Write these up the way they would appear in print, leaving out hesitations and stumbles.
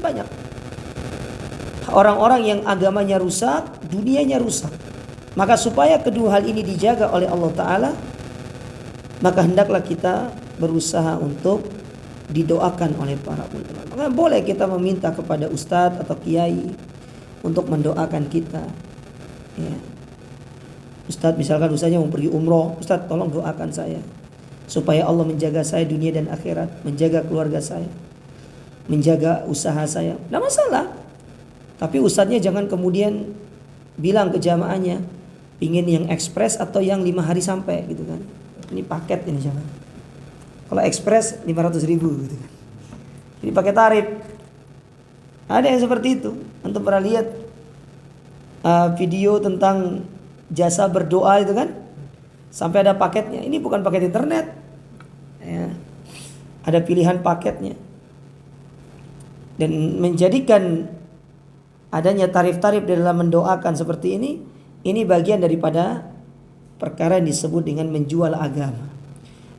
banyak. Orang-orang yang agamanya rusak, dunianya rusak. Maka supaya kedua hal ini dijaga oleh Allah Ta'ala, maka hendaklah kita berusaha untuk didoakan oleh para ulama. Maka boleh kita meminta kepada ustadz atau kiai untuk mendoakan kita. Ya. Ustadz, misalkan ustadznya mau pergi umroh, ustadz tolong doakan saya supaya Allah menjaga saya dunia dan akhirat, menjaga keluarga saya, menjaga usaha saya. Tidak masalah. Tapi ustadznya jangan kemudian bilang ke jamaahnya, pingin yang ekspres atau yang 5 hari sampai gitu kan. Ini paket ini jangan. Kalau ekspres 500.000 gitu kan. Ini pakai tarif. Ada yang seperti itu. Antum pernah lihat video tentang jasa berdoa itu kan? Sampai ada paketnya. Ini bukan paket internet. Ya. Ada pilihan paketnya. Dan menjadikan adanya tarif-tarif dalam mendoakan seperti ini bagian daripada perkara yang disebut dengan menjual agama.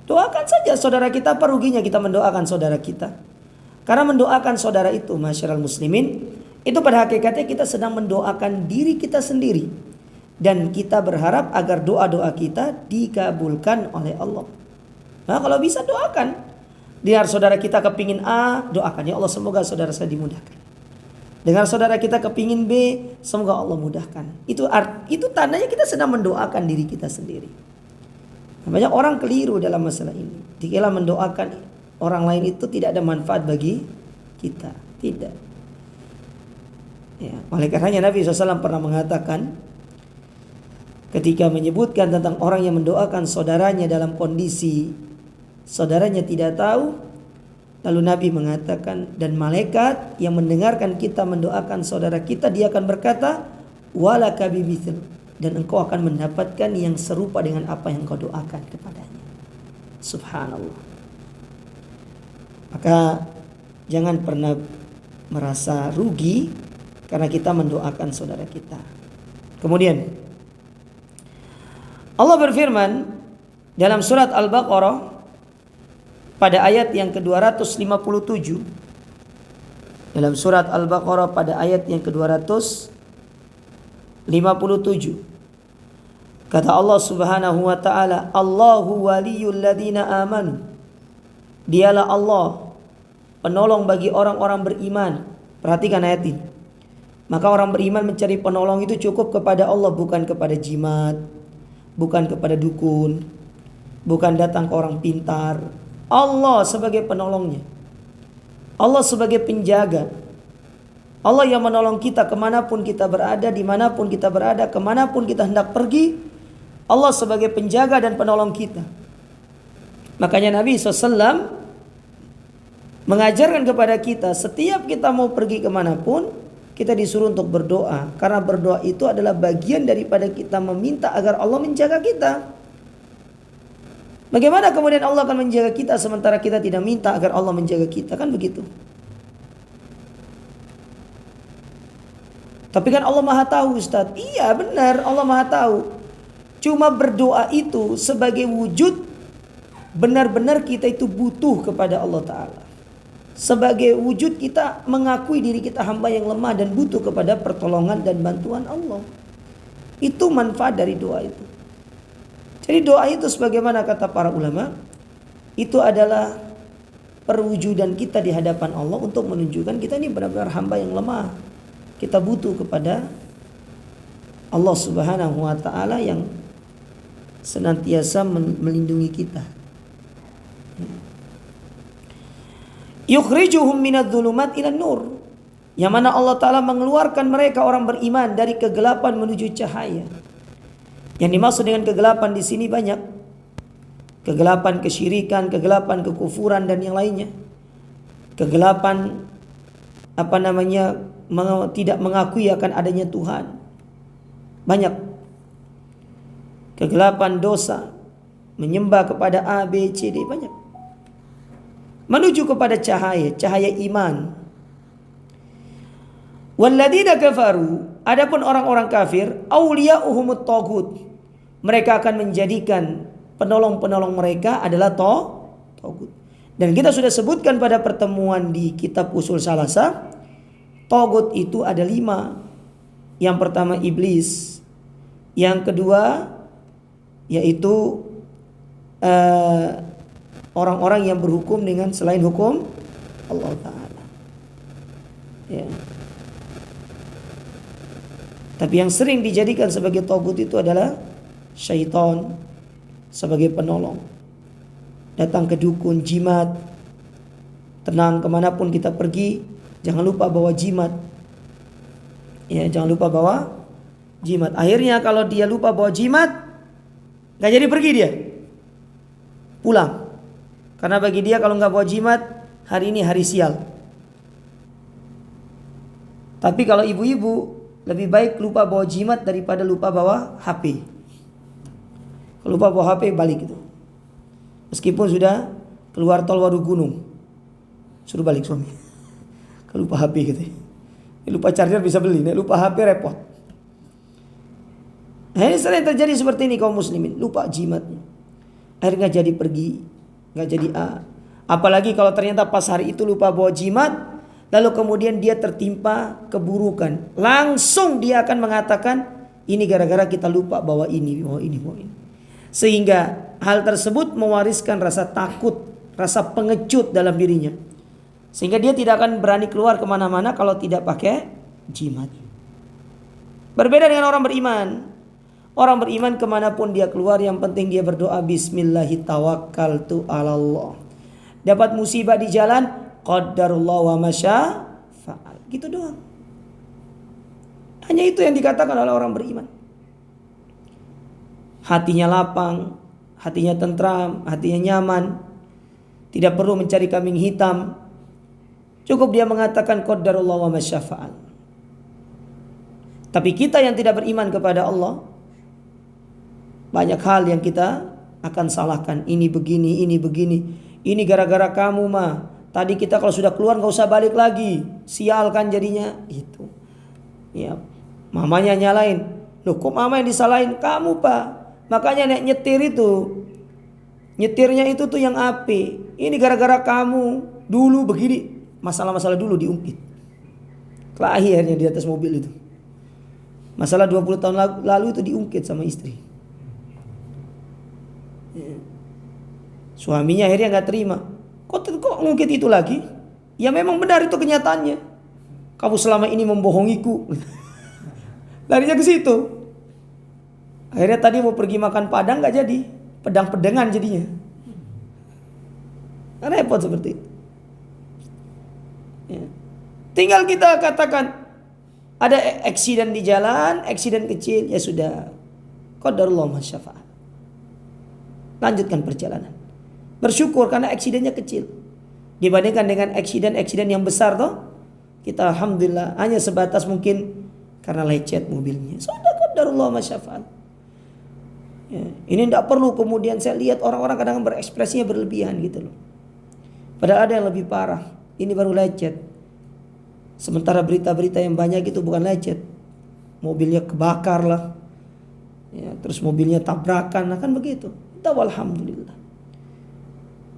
Doakan saja saudara kita, apa ruginya kita mendoakan saudara kita? Karena mendoakan saudara itu, masyarakat muslimin, itu pada hakikatnya kita sedang mendoakan diri kita sendiri. Dan kita berharap agar doa-doa kita dikabulkan oleh Allah. Nah, kalau bisa doakan. Dengar saudara kita kepingin A, doakan ya Allah semoga saudara saya dimudahkan. Dengar saudara kita kepingin B, semoga Allah mudahkan. Itu tandanya kita sedang mendoakan diri kita sendiri. Banyak orang keliru dalam masalah ini. Dikira mendoakan orang lain itu tidak ada manfaat bagi kita. Tidak. Ya, oleh karenanya Nabi SAW pernah mengatakan, ketika menyebutkan tentang orang yang mendoakan saudaranya dalam kondisi saudaranya tidak tahu, lalu Nabi mengatakan, dan malaikat yang mendengarkan kita mendoakan saudara kita, dia akan berkata, walaka bimithil, dan engkau akan mendapatkan yang serupa dengan apa yang kau doakan kepadanya. Subhanallah. Maka jangan pernah merasa rugi karena kita mendoakan saudara kita. Kemudian Allah berfirman dalam surat Al-Baqarah pada ayat yang ke-257. Dalam surat Al-Baqarah pada ayat yang ke-257. Kata Allah Subhanahu wa taala, Allahu waliyul ladzina amanu. Dialah Allah penolong bagi orang-orang beriman. Perhatikan ayat ini. Maka orang beriman mencari penolong itu cukup kepada Allah, bukan kepada jimat, bukan kepada dukun, bukan datang ke orang pintar. Allah sebagai penolongnya, Allah sebagai penjaga, Allah yang menolong kita kemanapun kita berada, dimanapun kita berada, kemanapun kita hendak pergi. Allah sebagai penjaga dan penolong kita. Makanya Nabi SAW mengajarkan kepada kita, setiap kita mau pergi kemanapun, kita disuruh untuk berdoa. Karena berdoa itu adalah bagian daripada kita meminta agar Allah menjaga kita. Bagaimana kemudian Allah akan menjaga kita sementara kita tidak minta agar Allah menjaga kita? Kan begitu. Tapi kan Allah Maha Tahu, Ustaz. Iya benar, Allah Maha Tahu. Cuma berdoa itu sebagai wujud benar-benar kita itu butuh kepada Allah Ta'ala. Sebagai wujud kita mengakui diri kita hamba yang lemah dan butuh kepada pertolongan dan bantuan Allah. Itu manfaat dari doa itu. Jadi doa itu sebagaimana kata para ulama, itu adalah perwujudan kita di hadapan Allah untuk menunjukkan kita ini benar-benar hamba yang lemah. Kita butuh kepada Allah Subhanahu wa taala yang senantiasa melindungi kita. Yukhrijuhum minadh-dhulumat ilan nur. Yang mana Allah Ta'ala mengeluarkan mereka orang beriman dari kegelapan menuju cahaya. Yang dimaksud dengan kegelapan di sini banyak. Kegelapan kesyirikan, kegelapan kekufuran dan yang lainnya. Kegelapan tidak mengakui akan adanya Tuhan. Banyak. Kegelapan dosa, menyembah kepada A, B, C, D, banyak. Menuju kepada cahaya iman. Walladzina kafaru, adapun orang-orang kafir, auliya'uhumut taghut. Mereka akan menjadikan penolong-penolong mereka adalah taghut. Dan kita sudah sebutkan pada pertemuan di kitab Usul Salasah, Togut itu ada 5. Yang pertama iblis. Yang kedua yaitu orang-orang yang berhukum dengan selain hukum Allah Ta'ala. Ya. Tapi yang sering dijadikan sebagai togut itu adalah syaitan sebagai penolong. Datang ke dukun, jimat. Tenang, kemanapun kita pergi, jangan lupa bawa jimat. Ya, jangan lupa bawa jimat. Akhirnya kalau dia lupa bawa jimat, gak jadi pergi dia. Pulang. Karena bagi dia kalau gak bawa jimat, hari ini hari sial. Tapi kalau ibu-ibu, lebih baik lupa bawa jimat daripada lupa bawa HP. Kalau lupa bawa HP, balik itu. Meskipun sudah keluar tol Waru Gunung, suruh balik suami. Kalau lupa HP gitu. Lupa charger bisa beli, lupa HP repot. Nah, ini sering terjadi seperti ini kaum muslimin. Lupa jimatnya. Akhirnya gak jadi pergi, gak jadi Apalagi kalau ternyata pas hari itu lupa bawa jimat, lalu kemudian dia tertimpa keburukan. Langsung dia akan mengatakan, ini gara-gara kita lupa bawa ini, bawa ini, bawa ini. Sehingga hal tersebut mewariskan rasa takut, rasa pengecut dalam dirinya. Sehingga dia tidak akan berani keluar kemana-mana kalau tidak pakai jimat. Berbeda dengan orang beriman. Orang beriman kemanapun dia keluar, yang penting dia berdoa Bismillahirrahmanirrahim. Dapat musibah di jalan, qadarullah wa masya fa'al. Gitu doang. Hanya itu yang dikatakan oleh orang beriman. Hatinya lapang, hatinya tentram, hatinya nyaman. Tidak perlu mencari kambing hitam. Cukup dia mengatakan qadarullah wa masya fa'al. Tapi kita yang tidak beriman kepada Allah, banyak hal yang kita akan salahkan. Ini begini, ini begini. Ini gara-gara kamu mah. Tadi kita kalau sudah keluar gak usah balik lagi. Sial kan jadinya. Gitu. Ya, mamanya nyalain. Loh kok mama yang disalahin? Kamu pak. Makanya nek nyetir itu, nyetirnya itu tuh yang api. Ini gara-gara kamu. Dulu begini. Masalah-masalah dulu diungkit. Kelahi akhirnya di atas mobil itu. Masalah 20 tahun lalu itu diungkit sama istri. Suaminya akhirnya gak terima. Kok ngungkit itu lagi? Ya memang benar itu kenyataannya. Kamu selama ini membohongiku. Larinya ke situ. Akhirnya tadi mau pergi makan padang gak jadi. Pedang-pedangan jadinya. Repot seperti itu. Ya. Tinggal kita katakan ada eksiden di jalan, eksiden kecil, ya sudah. Qadarullah ma syaa fa'al. Lanjutkan perjalanan. Bersyukur karena eksidennya kecil. Dibandingkan dengan eksiden yang besar toh. Kita alhamdulillah hanya sebatas mungkin karena lecet mobilnya. Sudah qadarullah ma syaa fa'al. Ya, ini tidak perlu kemudian saya lihat orang-orang kadang berekspresinya berlebihan gitu loh. Padahal ada yang lebih parah. Ini baru lecet. Sementara berita-berita yang banyak itu bukan lecet. Mobilnya kebakar lah. Ya, terus mobilnya tabrakan, nah kan begitu. Kita alhamdulillah.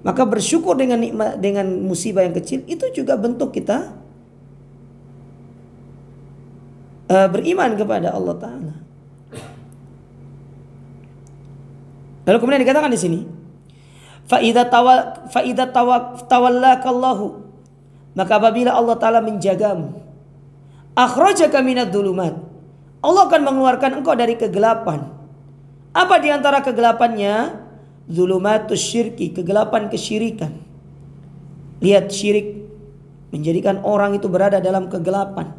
Maka bersyukur dengan nikmat, dengan musibah yang kecil itu juga bentuk kita beriman kepada Allah Ta'ala. Lalu kemudian dikatakan di sini, fa idza tawallakallahu, maka apabila Allah Ta'ala menjagamu, akhrajaka minadh dhulumat, Allah akan mengeluarkan engkau dari kegelapan. Apa di antara kegelapannya? Dhulumatus syirki, kegelapan kesyirikan. Lihat, syirik menjadikan orang itu berada dalam kegelapan.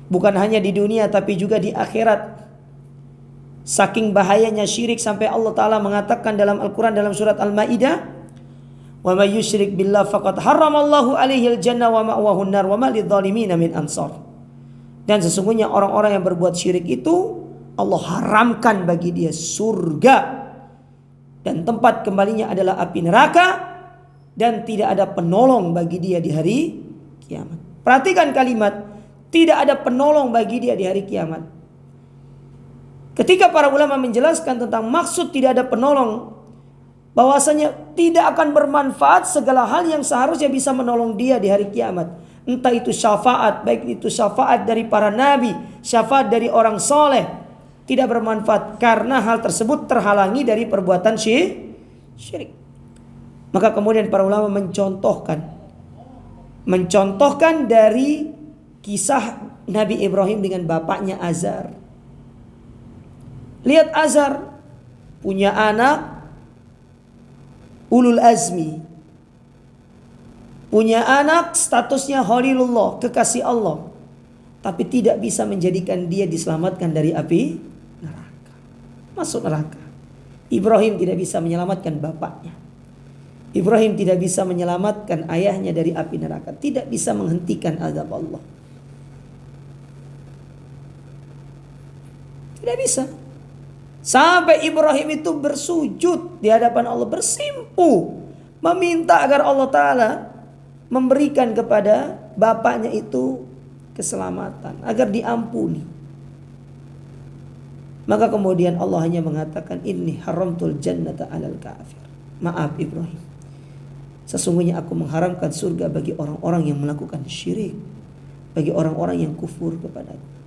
Bukan hanya di dunia tapi juga di akhirat. Saking bahayanya syirik sampai Allah Ta'ala mengatakan dalam Al-Quran dalam surat Al-Ma'idah, wa may yusyrik billah faqad harramallahu alaihil jannah wa ma'wahun nar wa ma lidh-dhalimina min ansar. Dan sesungguhnya orang-orang yang berbuat syirik itu Allah haramkan bagi dia surga, dan tempat kembalinya adalah api neraka, dan tidak ada penolong bagi dia di hari kiamat. Perhatikan kalimat, tidak ada penolong bagi dia di hari kiamat. Ketika para ulama menjelaskan tentang maksud tidak ada penolong, bahwasanya tidak akan bermanfaat segala hal yang seharusnya bisa menolong dia di hari kiamat. entah itu syafaat, baik itu syafaat dari para nabi, syafaat dari orang soleh, tidak bermanfaat karena hal tersebut terhalangi dari perbuatan syirik. Maka kemudian para ulama mencontohkan dari kisah Nabi Ibrahim dengan bapaknya Azar. Lihat Azar punya anak ulul azmi, punya anak statusnya Khalilullah, kekasih Allah, tapi tidak bisa menjadikan dia diselamatkan dari api neraka, masuk neraka. Ibrahim tidak bisa menyelamatkan bapaknya. Ibrahim tidak bisa menyelamatkan ayahnya dari api neraka, tidak bisa menghentikan azab Allah. Tidak bisa. Sampai Ibrahim itu bersujud di hadapan Allah, bersimpuh, meminta agar Allah Ta'ala memberikan kepada bapaknya itu keselamatan, agar diampuni. Maka kemudian Allah hanya mengatakan, inni haramtul jannata alal kafir. Maaf Ibrahim, sesungguhnya aku mengharamkan surga bagi orang-orang yang melakukan syirik, bagi orang-orang yang kufur kepadaku.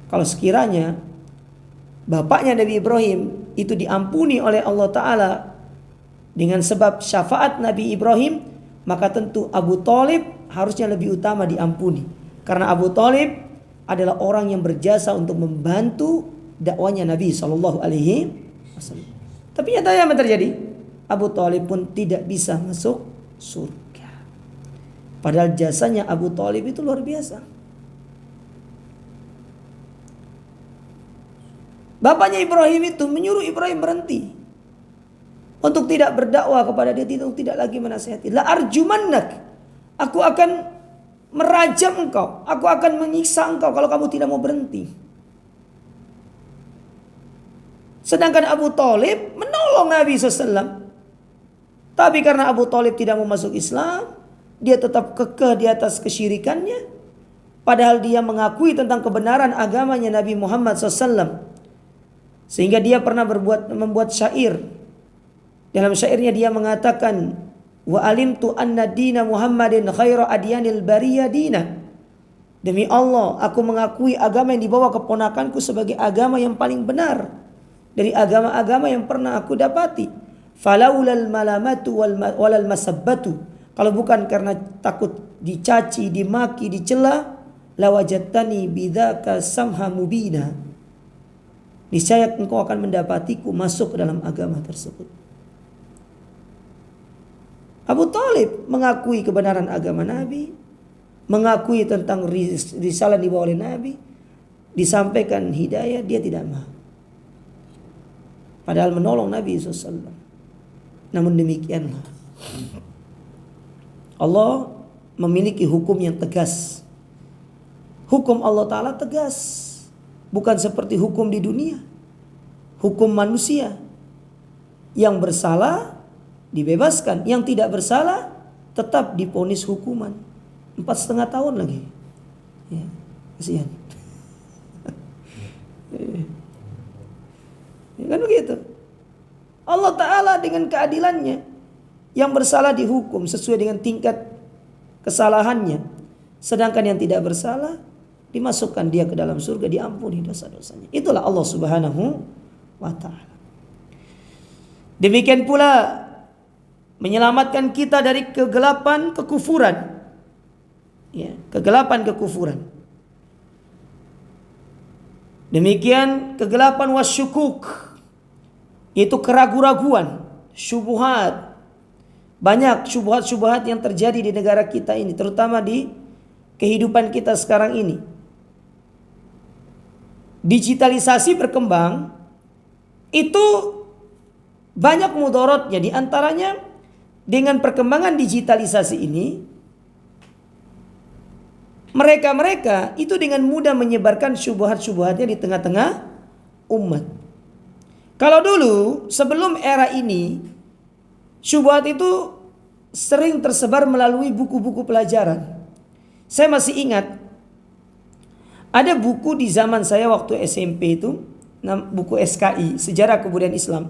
Kalau sekiranya bapaknya Nabi Ibrahim itu diampuni oleh Allah Ta'ala dengan sebab syafaat Nabi Ibrahim, maka tentu Abu Thalib harusnya lebih utama diampuni. Karena Abu Thalib adalah orang yang berjasa untuk membantu dakwanya Nabi SAW. Tapi nyatanya apa terjadi? Abu Thalib pun tidak bisa masuk surga. Padahal jasanya Abu Thalib itu luar biasa. Bapaknya Ibrahim itu menyuruh Ibrahim berhenti untuk tidak berdakwah kepada dia, untuk tidak lagi menasihati. La arjumannak, aku akan merajam engkau, aku akan menyiksa engkau kalau kamu tidak mau berhenti. Sedangkan Abu Thalib menolong Nabi SAW. Tapi karena Abu Thalib tidak mau masuk Islam, dia tetap kekeh di atas kesyirikannya. Padahal dia mengakui tentang kebenaran agamanya Nabi Muhammad SAW. Sehingga dia pernah membuat syair. Dalam syairnya dia mengatakan, wa alimtu anna dina Muhammadin khaira adyanil bariyah dina. Demi Allah, aku mengakui agama yang dibawa keponakanku sebagai agama yang paling benar dari agama-agama yang pernah aku dapati. Falaulal malamatu walal masabbatu, kalau bukan karena takut dicaci, dimaki, dicela, lawajadtani bidzaka samha mubina. Niscaya engkau akan mendapatiku masuk ke dalam agama tersebut. Abu Thalib mengakui kebenaran agama Nabi, mengakui tentang risalah dibawa oleh Nabi, disampaikan hidayah, dia tidak mau. Padahal menolong Nabi SAW. Namun demikianlah, Allah memiliki hukum yang tegas. Hukum Allah Ta'ala tegas. Bukan seperti hukum di dunia, hukum manusia. Yang bersalah dibebaskan, yang tidak bersalah tetap divonis hukuman 4,5 tahun lagi. Ya, kasihan. Ya, kan begitu. Allah Ta'ala dengan keadilannya, yang bersalah dihukum sesuai dengan tingkat kesalahannya, sedangkan yang tidak bersalah dimasukkan dia ke dalam surga, diampuni dosa-dosanya. Itulah Allah Subhanahu wa Ta'ala. Demikian pula menyelamatkan kita dari kegelapan kekufuran. Ya, kegelapan kekufuran. Demikian kegelapan wasyukuk, yaitu keraguan-raguan, syubhat. Banyak syubhat-syubhat yang terjadi di negara kita ini, terutama di kehidupan kita sekarang ini. Digitalisasi berkembang, itu banyak mudaratnya. Di antaranya dengan perkembangan digitalisasi ini, mereka itu dengan mudah menyebarkan syubhat-syubhatnya di tengah-tengah umat. Kalau dulu sebelum era ini, syubhat itu sering tersebar melalui buku-buku pelajaran. Saya masih ingat ada buku di zaman saya waktu SMP itu, buku SKI, Sejarah Kebudayaan Islam.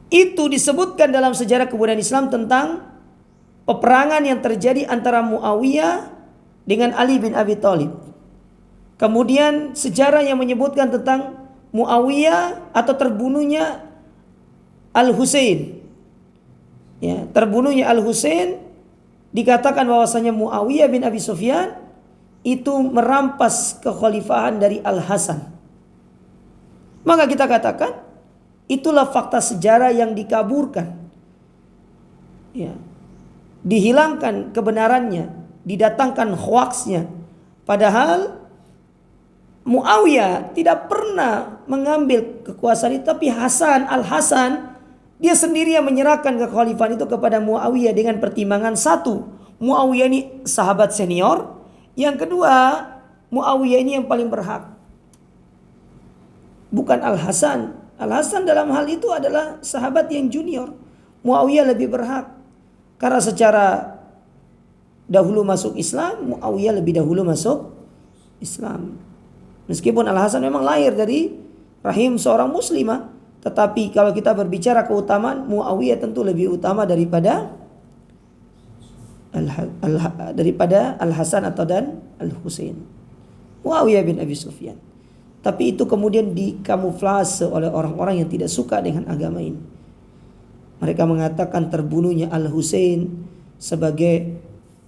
Itu disebutkan dalam sejarah kebudayaan Islam tentang peperangan yang terjadi antara Muawiyah dengan Ali bin Abi Thalib. Kemudian sejarah yang menyebutkan tentang Muawiyah atau terbunuhnya Al-Husain. Ya, terbunuhnya Al-Husain, dikatakan bahwasanya Muawiyah bin Abi Sufyan itu merampas kekhalifahan dari Al-Hasan. Maka kita katakan itulah fakta sejarah yang dikaburkan. Ya. Dihilangkan kebenarannya, didatangkan hoaxnya. Padahal Muawiyah tidak pernah mengambil kekuasaan itu, tapi Al-Hasan dia sendiri yang menyerahkan kekhalifahan itu kepada Muawiyah dengan pertimbangan satu, Muawiyah ini sahabat senior. Yang kedua, Muawiyah ini yang paling berhak. Bukan Al-Hasan. Al-Hasan dalam hal itu adalah sahabat yang junior. Muawiyah lebih berhak. Karena secara dahulu masuk Islam, Muawiyah lebih dahulu masuk Islam. Meskipun Al-Hasan memang lahir dari rahim seorang muslimah, tetapi kalau kita berbicara keutamaan, Muawiyah tentu lebih utama daripada Al-Hasan atau dan Al-Husain. Muawiyah bin Abi Sufyan. Tapi itu kemudian dikamuflase oleh orang-orang yang tidak suka dengan agama ini. Mereka mengatakan terbunuhnya Al-Husain sebagai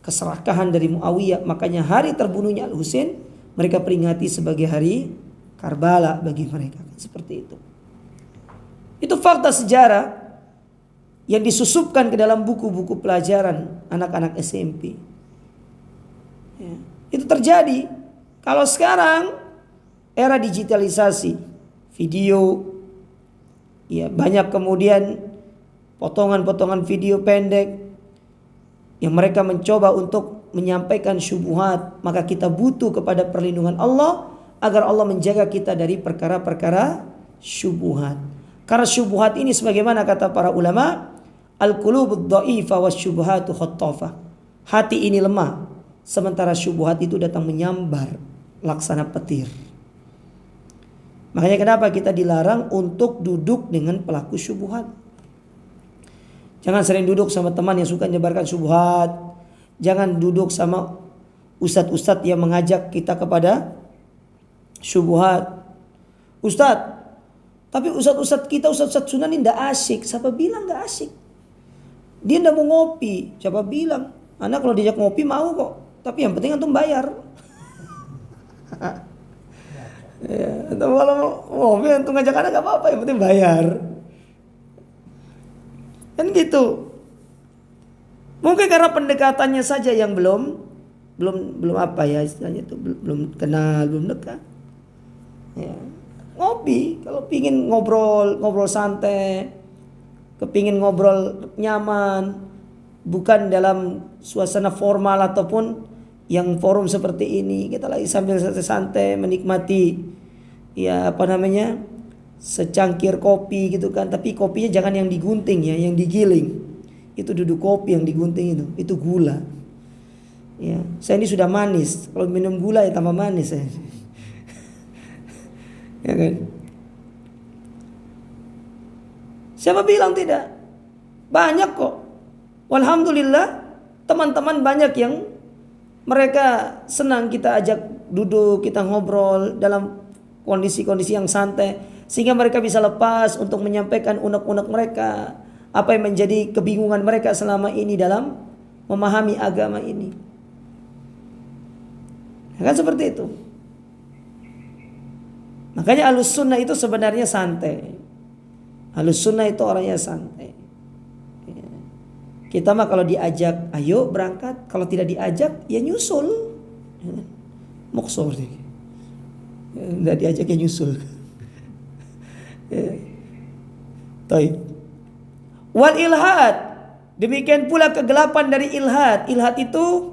keserakahan dari Muawiyah. Makanya hari terbunuhnya Al-Husain mereka peringati sebagai hari Karbala bagi mereka. Seperti itu. Itu fakta sejarah yang disusupkan ke dalam buku-buku pelajaran anak-anak SMP. Ya, itu terjadi. Kalau sekarang era digitalisasi, video, ya banyak kemudian potongan-potongan video pendek yang mereka mencoba untuk menyampaikan syubhat, maka kita butuh kepada perlindungan Allah agar Allah menjaga kita dari perkara-perkara syubhat. Karena syubhat ini sebagaimana kata para ulama, al-qulubud dha'ifa wasyubhatu khattafa. Hati ini lemah, sementara syubhat itu datang menyambar laksana petir. Makanya kenapa kita dilarang untuk duduk dengan pelaku syubhat. Jangan sering duduk sama teman yang suka menyebarkan syubhat. Jangan duduk sama ustadz-ustadz yang mengajak kita kepada syubhat. Ustadz, tapi ustadz-ustadz kita, ustadz-ustadz sunnah ini tidak asik. Siapa bilang tidak asik? Dia tidak mau ngopi. Siapa bilang? Anak kalau diajak ngopi mau kok. Tapi yang penting antum bayar. Ya, atau kalau mau ngopi antum ngajak anak gak apa-apa, yang penting bayar. Kan gitu. Mungkin karena pendekatannya saja yang belum apa ya istilahnya itu, belum kenal, belum dekat. Ya. Ngopi, kalau pingin ngobrol santai, kepingin ngobrol nyaman, bukan dalam suasana formal ataupun yang forum seperti ini, kita lagi sambil santai-santai menikmati secangkir kopi gitu kan, tapi kopinya jangan yang digunting ya, yang digiling. Itu duduk kopi yang digunting itu gula. Ya, saya ini sudah manis, kalau minum gula ya tambah manis ya. Ya kan? Siapa bilang tidak? Banyak kok. Walhamdulillah teman-teman banyak yang mereka senang kita ajak duduk, kita ngobrol dalam kondisi-kondisi yang santai, sehingga mereka bisa lepas untuk menyampaikan unek-unek mereka, apa yang menjadi kebingungan mereka selama ini dalam memahami agama ini. Ya kan seperti itu. Makanya Ahlus Sunnah itu sebenarnya santai. Ahlus Sunnah itu orangnya santai. Kita mah kalau diajak, ayo berangkat. Kalau tidak diajak, ya nyusul. Moksor deh. Tidak diajak ya nyusul. Taib. Wal ilhad. Demikian pula kegelapan dari ilhad. Ilhad itu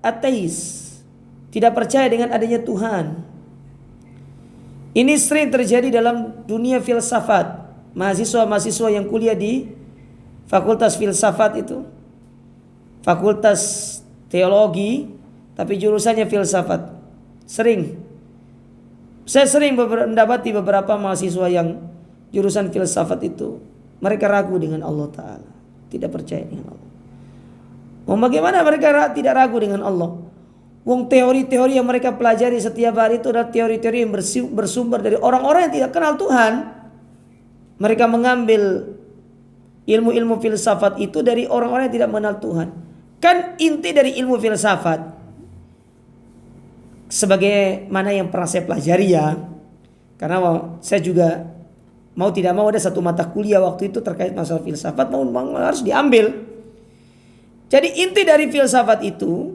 ateis. Tidak percaya dengan adanya Tuhan. Ini sering terjadi dalam dunia filsafat. Mahasiswa-mahasiswa yang kuliah di fakultas filsafat itu, fakultas teologi, tapi jurusannya filsafat. Saya sering mendapati beberapa mahasiswa yang jurusan filsafat itu, mereka ragu dengan Allah Ta'ala. tidak percaya dengan Allah. Bagaimana mereka tidak ragu dengan Allah? Wong teori-teori yang mereka pelajari setiap hari itu adalah teori-teori yang bersumber dari orang-orang yang tidak kenal Tuhan. Mereka mengambil ilmu-ilmu filsafat itu dari orang-orang yang tidak mengenal Tuhan. Kan inti dari ilmu filsafat, sebagai mana yang pernah saya pelajari ya, karena saya juga mau tidak mau ada satu mata kuliah waktu itu terkait masalah filsafat, mau harus diambil. Jadi inti dari filsafat itu,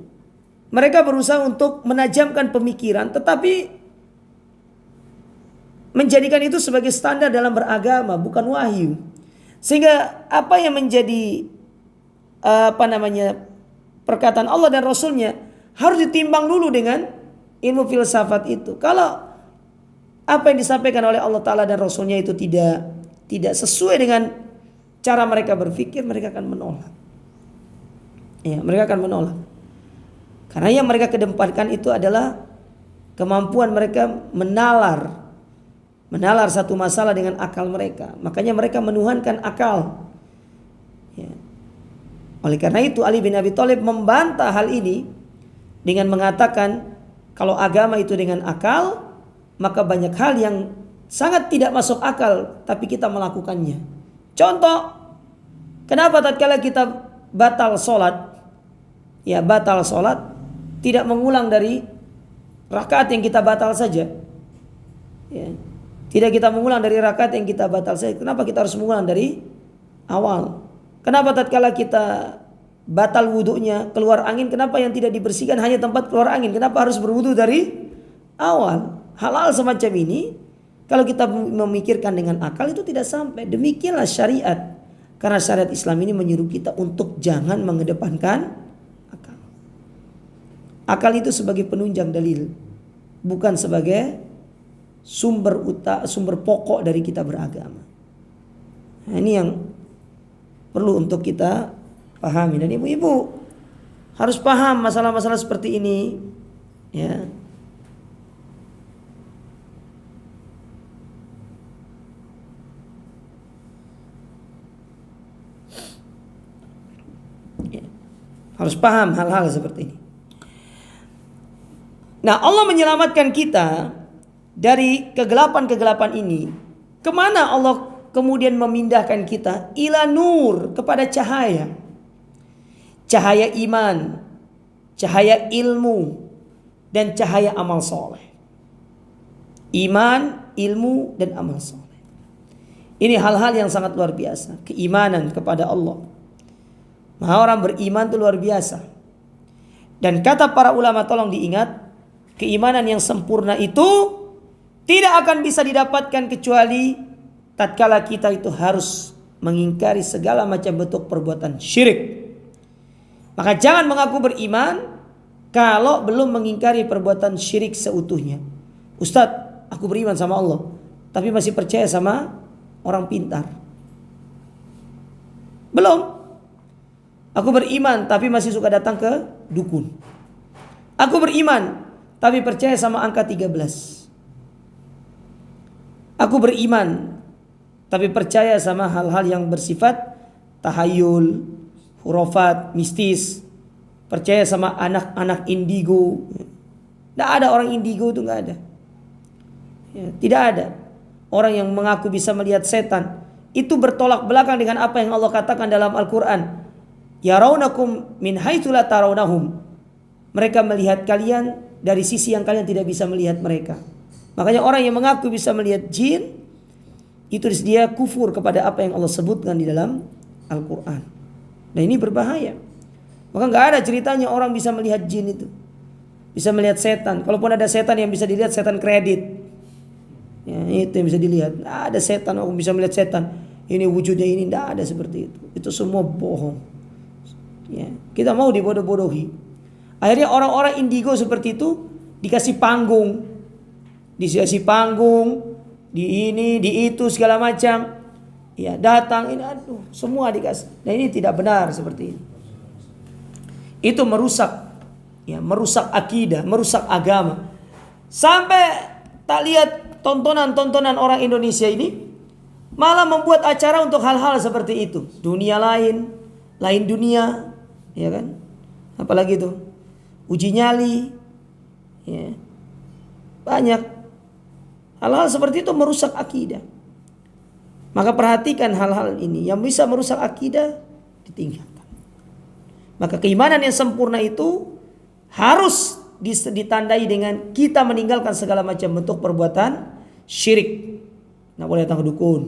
mereka berusaha untuk menajamkan pemikiran, tetapi menjadikan itu sebagai standar dalam beragama, bukan wahyu. Sehingga apa yang menjadi perkataan Allah dan Rasulnya harus ditimbang dulu dengan ilmu filsafat itu. Kalau apa yang disampaikan oleh Allah Ta'ala dan Rasulnya itu tidak sesuai dengan cara mereka berpikir, mereka akan menolak. Ya, mereka akan menolak. Karena yang mereka kedepankan itu adalah kemampuan mereka menalar satu masalah dengan akal mereka. Makanya mereka menuhankan akal. Ya. Oleh karena itu Ali bin Abi Thalib membantah hal ini dengan mengatakan kalau agama itu dengan akal, maka banyak hal yang sangat tidak masuk akal tapi kita melakukannya. Contoh, kenapa tatkala kita batal sholat, tidak mengulang dari rakaat yang kita batal saja. Ya. Tidak kita mengulang dari rakaat yang kita batal saja. Kenapa kita harus mengulang dari awal? Kenapa tatkala kita batal wudunya, keluar angin, kenapa yang tidak dibersihkan hanya tempat keluar angin? Kenapa harus berwudu dari awal? Hal-hal semacam ini kalau kita memikirkan dengan akal itu tidak sampai. Demikianlah syariat. Karena syariat Islam ini menyuruh kita untuk jangan mengedepankan akal. Akal itu sebagai penunjang dalil, bukan sebagai sumber pokok dari kita beragama. Nah, ini yang perlu untuk kita pahami, dan ibu-ibu harus paham masalah-masalah seperti ini, ya. Harus paham hal-hal seperti ini. Nah, Allah menyelamatkan kita dari kegelapan-kegelapan ini. Kemana Allah kemudian memindahkan kita? Ila nur, kepada cahaya. Cahaya iman, cahaya ilmu, dan cahaya amal soleh. Iman, ilmu, dan amal soleh. Ini hal-hal yang sangat luar biasa. Keimanan kepada Allah. Maka orang beriman itu luar biasa. Dan kata para ulama, tolong diingat, keimanan yang sempurna itu tidak akan bisa didapatkan kecuali tatkala kita itu harus mengingkari segala macam bentuk perbuatan syirik. Maka jangan mengaku beriman kalau belum mengingkari perbuatan syirik seutuhnya. Ustadz, aku beriman sama Allah, tapi masih percaya sama orang pintar. Belum. Aku beriman tapi masih suka datang ke dukun. Aku beriman tapi percaya sama angka 13. Aku beriman tapi percaya sama hal-hal yang bersifat tahayul, hurafat, mistis. Percaya sama anak-anak indigo. Tidak ada orang indigo, itu nggak ada. Ya, tidak ada orang yang mengaku bisa melihat setan. Itu bertolak belakang dengan apa yang Allah katakan dalam Al-Quran. Yarawnakum min haitsu la tarawnahum. Mereka melihat kalian dari sisi yang kalian tidak bisa melihat mereka. Makanya orang yang mengaku bisa melihat jin, itu dia kufur kepada apa yang Allah sebutkan di dalam Al-Quran. Nah, ini berbahaya. Maka gak ada ceritanya orang bisa melihat jin itu, bisa melihat setan. Kalaupun ada setan yang bisa dilihat, setan kredit, ya, itu yang bisa dilihat. Nah, ada setan, orang bisa melihat setan, ini wujudnya ini, tidak ada seperti itu. Itu semua bohong. Ya, kita mau dibodoh-bodohi. Akhirnya orang-orang indigo seperti itu dikasih panggung, di ini, di itu segala macam. Ya, datang ini, aduh, semua dikasih. Nah, ini tidak benar seperti ini. Itu merusak, ya, merusak akidah, merusak agama. Sampai tak lihat tontonan orang Indonesia ini malah membuat acara untuk hal-hal seperti itu. Dunia lain, lain dunia, ya kan? Apalagi itu uji nyali, ya. Banyak hal-hal seperti itu merusak akidah. Maka perhatikan hal-hal ini yang bisa merusak akidah, ditinggalkan. Maka keimanan yang sempurna itu harus ditandai dengan kita meninggalkan segala macam bentuk perbuatan syirik. Nggak boleh datang ke dukun,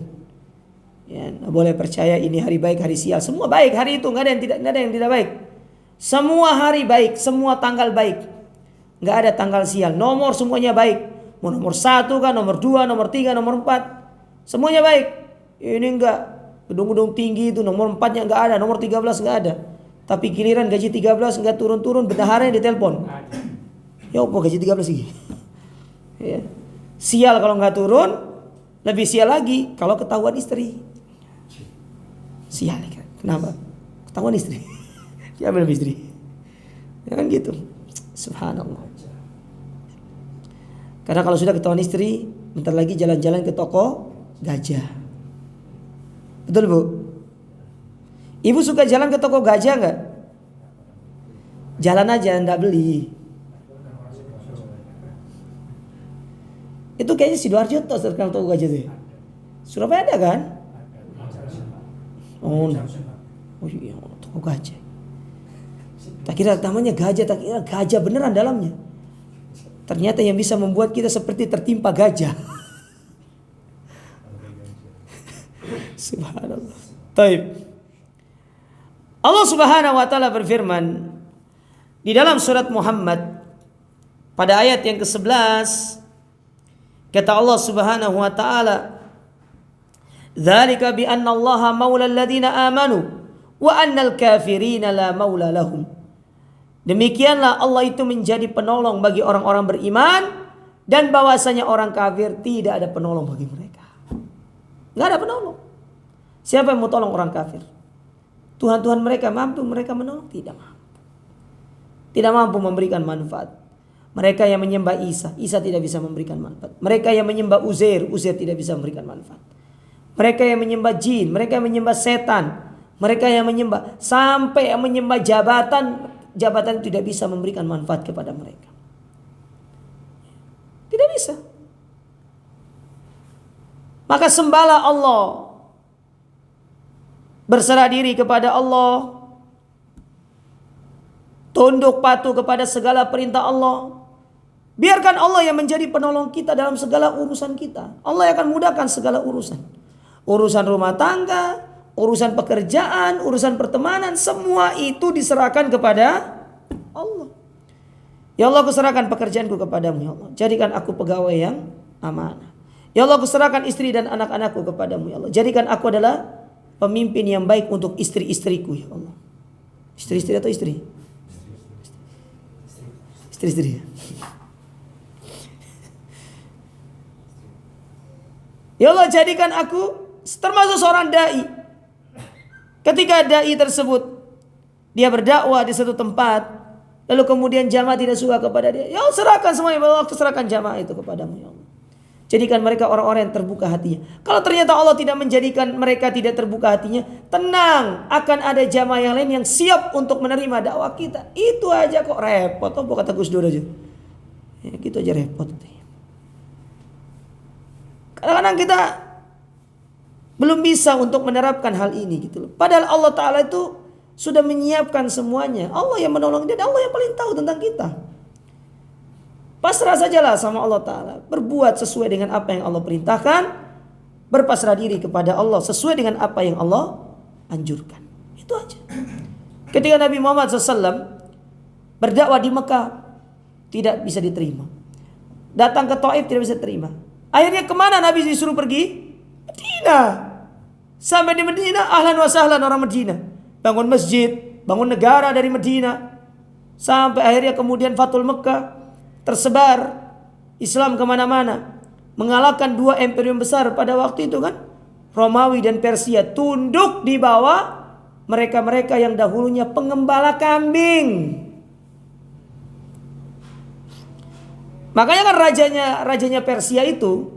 ya, nggak boleh percaya ini hari baik hari sial. Semua baik hari itu, nggak ada yang tidak baik. Semua hari baik, semua tanggal baik, nggak ada tanggal sial. Nomor semuanya baik, mau nomor 1 kan, nomor 2, nomor 3, nomor 4, semuanya baik. Ini enggak, gedung-gedung tinggi itu nomor 4-nya enggak ada, nomor 13 enggak ada. Tapi giliran gaji 13 enggak turun-turun, bendaharanya ditelepon. Ya apa gaji 13 sih? Ya. Sial kalau enggak turun, lebih sial lagi kalau ketahuan istri. Sial kan? Kenapa? Ketahuan istri. Dia ambil istri. Ya kan gitu. Subhanallah. Karena kalau sudah ketahuan istri, bentar lagi jalan-jalan ke toko gajah. Betul Bu? Ibu suka jalan ke toko gajah enggak? Jalan aja, enggak beli. Itu kayaknya Sidoarjo tuh terkenal toko gajah tuh. Surabaya ada kan? Oh iya, toko gajah. Tak kira namanya gajah, tak kira gajah beneran dalamnya. Ternyata yang bisa membuat kita seperti tertimpa gajah. Subhanallah. Taib. Allah Subhanahu wa taala berfirman di dalam surat Muhammad pada ayat yang ke-11, kata Allah Subhanahu wa taala, "Dzalika bi anna Allaha maula alladziina aamanu wa annal kafirina la maula lahum." Demikianlah Allah itu menjadi penolong bagi orang-orang beriman dan bahwasanya orang kafir tidak ada penolong bagi mereka. Enggak ada penolong. Siapa yang mau tolong orang kafir? Tuhan-Tuhan mereka mampu mereka menolong? Tidak mampu. Tidak mampu memberikan manfaat. Mereka yang menyembah Isa tidak bisa memberikan manfaat. Mereka yang menyembah Uzair tidak bisa memberikan manfaat. Mereka yang menyembah jin, mereka yang menyembah setan, mereka yang menyembah sampai yang menyembah jabatan tidak bisa memberikan manfaat kepada mereka. Tidak bisa. Maka sembahlah Allah, berserah diri kepada Allah, tunduk patuh kepada segala perintah Allah. Biarkan Allah yang menjadi penolong kita dalam segala urusan kita. Allah akan mudahkan segala urusan. Urusan rumah tangga, urusan pekerjaan, urusan pertemanan, semua itu diserahkan kepada Allah. Ya Allah, kuserahkan pekerjaanku kepadamu ya Allah. Jadikan aku pegawai yang amanah. Ya Allah, kuserahkan istri dan anak-anakku kepadamu ya Allah. Jadikan aku adalah pemimpin yang baik untuk istri-istriku ya Allah. Istri-istri atau istri? Istri-istri ya. Ya Allah, jadikan aku termasuk seorang dai. Ketika dai tersebut dia berdakwah di satu tempat, lalu kemudian jamaah tidak suka kepada dia, ya Allah, serahkan semuanya, ya Allah, serahkan jamaah itu kepadamu ya Allah. Jadikan mereka orang-orang yang terbuka hatinya. Kalau ternyata Allah tidak menjadikan mereka tidak terbuka hatinya, tenang, akan ada jamaah yang lain yang siap untuk menerima dakwah kita. Itu aja kok repot. Apa kata Gus Dur aja? Ya, gitu aja repot. Kadang-kadang kita belum bisa untuk menerapkan hal ini gitu loh. Padahal Allah Ta'ala itu sudah menyiapkan semuanya. Allah yang menolong dia, Allah yang paling tahu tentang kita. Pasrah sajalah sama Allah Ta'ala. Berbuat sesuai dengan apa yang Allah perintahkan. Berpasrah diri kepada Allah sesuai dengan apa yang Allah anjurkan. Itu aja. Ketika Nabi Muhammad SAW berdakwah di Mekah, tidak bisa diterima. Datang ke Taif tidak bisa diterima. Akhirnya kemana Nabi disuruh pergi? Medina. Sampai di Medina, ahlan wa sahlan orang Medina. Bangun masjid, bangun negara dari Medina. Sampai akhirnya kemudian Fathul Mekah. Tersebar Islam kemana-mana, mengalahkan dua imperium besar pada waktu itu kan, Romawi dan Persia, tunduk di bawah mereka-mereka yang dahulunya pengembala kambing. Makanya kan rajanya Persia itu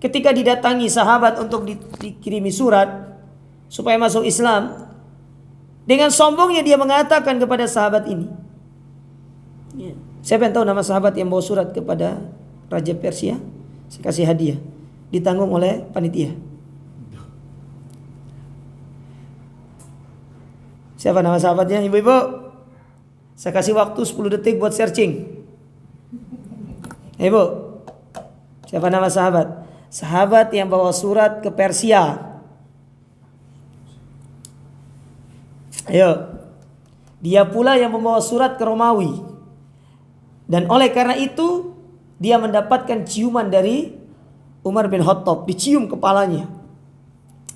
ketika didatangi sahabat untuk dikirimi surat supaya masuk Islam, Dengan sombongnya dia mengatakan kepada sahabat ini. Siapa yang tahu nama sahabat yang bawa surat kepada Raja Persia? Saya kasih hadiah. Ditanggung oleh panitia. Siapa nama sahabatnya, ibu-ibu? Saya kasih waktu 10 detik buat searching. Ibu, siapa nama sahabat? Sahabat yang bawa surat ke Persia. Ayo. Dia pula yang membawa surat ke Romawi. Dan oleh karena itu dia mendapatkan ciuman dari Umar bin Khattab. Dicium kepalanya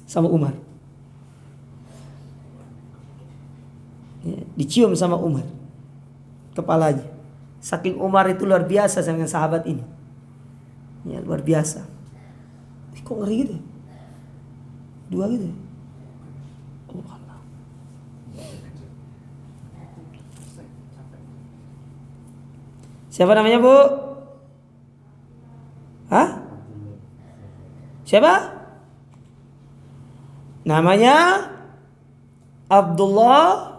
sama Umar. Dicium sama Umar kepalanya. Saking Umar itu luar biasa dengan sahabat ini. Ya, luar biasa. Kok ngeri gitu? Dua gitu. Allah. Siapa namanya, Bu? Hah? Siapa? Namanya Abdullah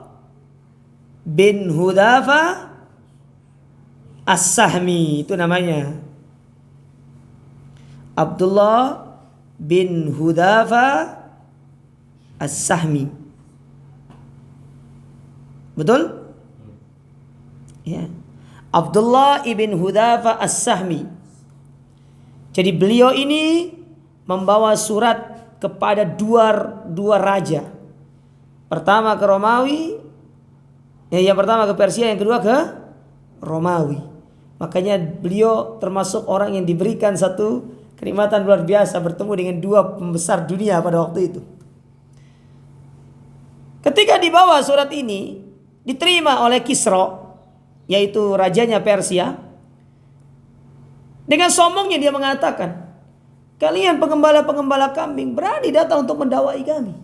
bin Hudzafa As-Sahmi, itu namanya. Abdullah bin Hudzafa As-Sahmi. Betul? Ya. Abdullah ibn Hudzafa As-Sahmi. Jadi beliau ini membawa surat kepada dua raja. Pertama ke Romawi, yang pertama ke Persia, yang kedua ke Romawi. Makanya beliau termasuk orang yang diberikan satu kenikmatan luar biasa bertemu dengan dua pembesar dunia pada waktu itu. Ketika dibawa surat ini diterima oleh Kisra, yaitu rajanya Persia. Dengan sombongnya dia mengatakan, kalian pengembala-pengembala kambing berani datang untuk mendakwai kami.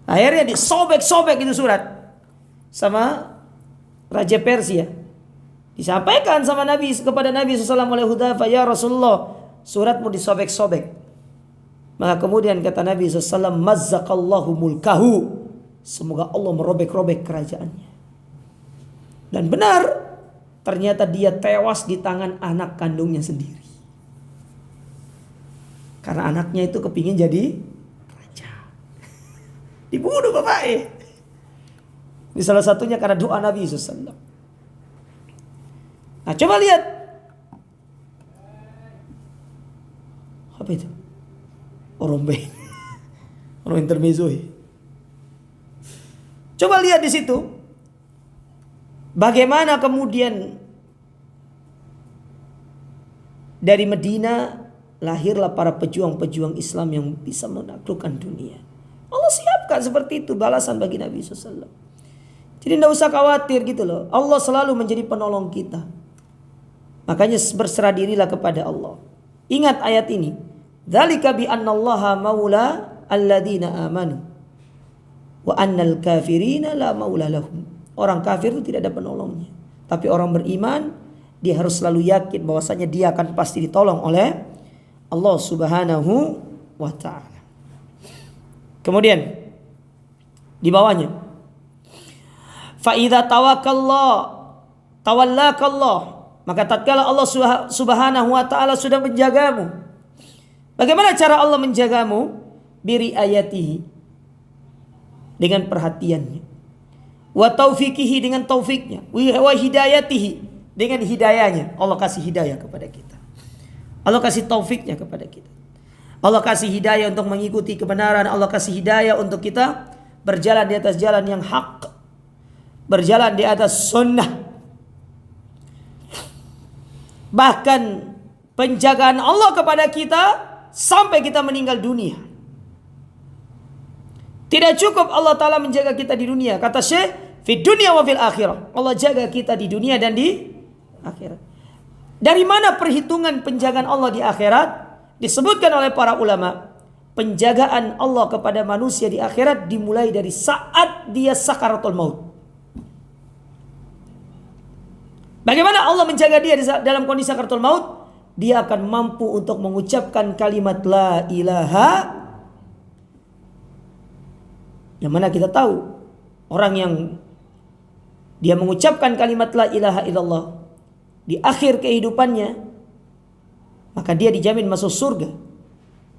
Akhirnya disobek-sobek itu surat sama Raja Persia. Disampaikan sama Nabi, kepada Nabi SAW oleh Hudzaifah, ya Rasulullah, suratmu disobek-sobek. Maka kemudian kata Nabi SAW, mazzaqallahu mulkahu, semoga Allah merobek-robek kerajaannya. Dan benar, ternyata dia tewas di tangan anak kandungnya sendiri. Karena anaknya itu kepingin jadi raja. Dibunuh bapaknya. Ini salah satunya karena doa Nabi SAW. Nah, coba lihat. Apa itu? Orombe. Orang intermezzo. Coba lihat di situ. Bagaimana kemudian dari Medina lahirlah para pejuang-pejuang Islam yang bisa menaklukkan dunia. Allah siapkan seperti itu balasan bagi Nabi SAW. Jadi tidak usah khawatir gitu loh. Allah selalu menjadi penolong kita. Makanya berserah dirilah kepada Allah. Ingat ayat ini. Dzalika bi annallaha maula alladzina amanu wa annal kafirina la maula lahum. Orang kafir itu tidak ada penolongnya. Tapi orang beriman, dia harus selalu yakin bahwasanya dia akan pasti ditolong oleh Allah Subhanahu wa ta'ala. Kemudian di bawahnya, fa idza tawallakallah, maka tatkala Allah Subhanahu wa ta'ala sudah menjagamu. Bagaimana cara Allah menjagamu? Biri ayatihi, dengan perhatiannya. Wa taufiqihi, dengan taufiknya. Wa hidayatihi, dengan hidayahnya. Allah kasih hidayah kepada kita. Allah kasih taufiknya kepada kita. Allah kasih hidayah untuk mengikuti kebenaran. Allah kasih hidayah untuk kita berjalan di atas jalan yang hak, berjalan di atas sunnah. Bahkan penjagaan Allah kepada kita sampai kita meninggal dunia. Tidak cukup Allah Ta'ala menjaga kita di dunia. Kata Syekh, fi dunia wa fil akhirah. Allah jaga kita di dunia dan di akhirat. Dari mana perhitungan penjagaan Allah di akhirat? Disebutkan oleh para ulama. Penjagaan Allah kepada manusia di akhirat dimulai dari saat dia sakaratul maut. Bagaimana Allah menjaga dia dalam kondisi sakaratul maut? Dia akan mampu untuk mengucapkan kalimat la ilaha Yang mana kita tahu orang yang dia mengucapkan kalimat la ilaha illallah di akhir kehidupannya, maka dia dijamin masuk surga.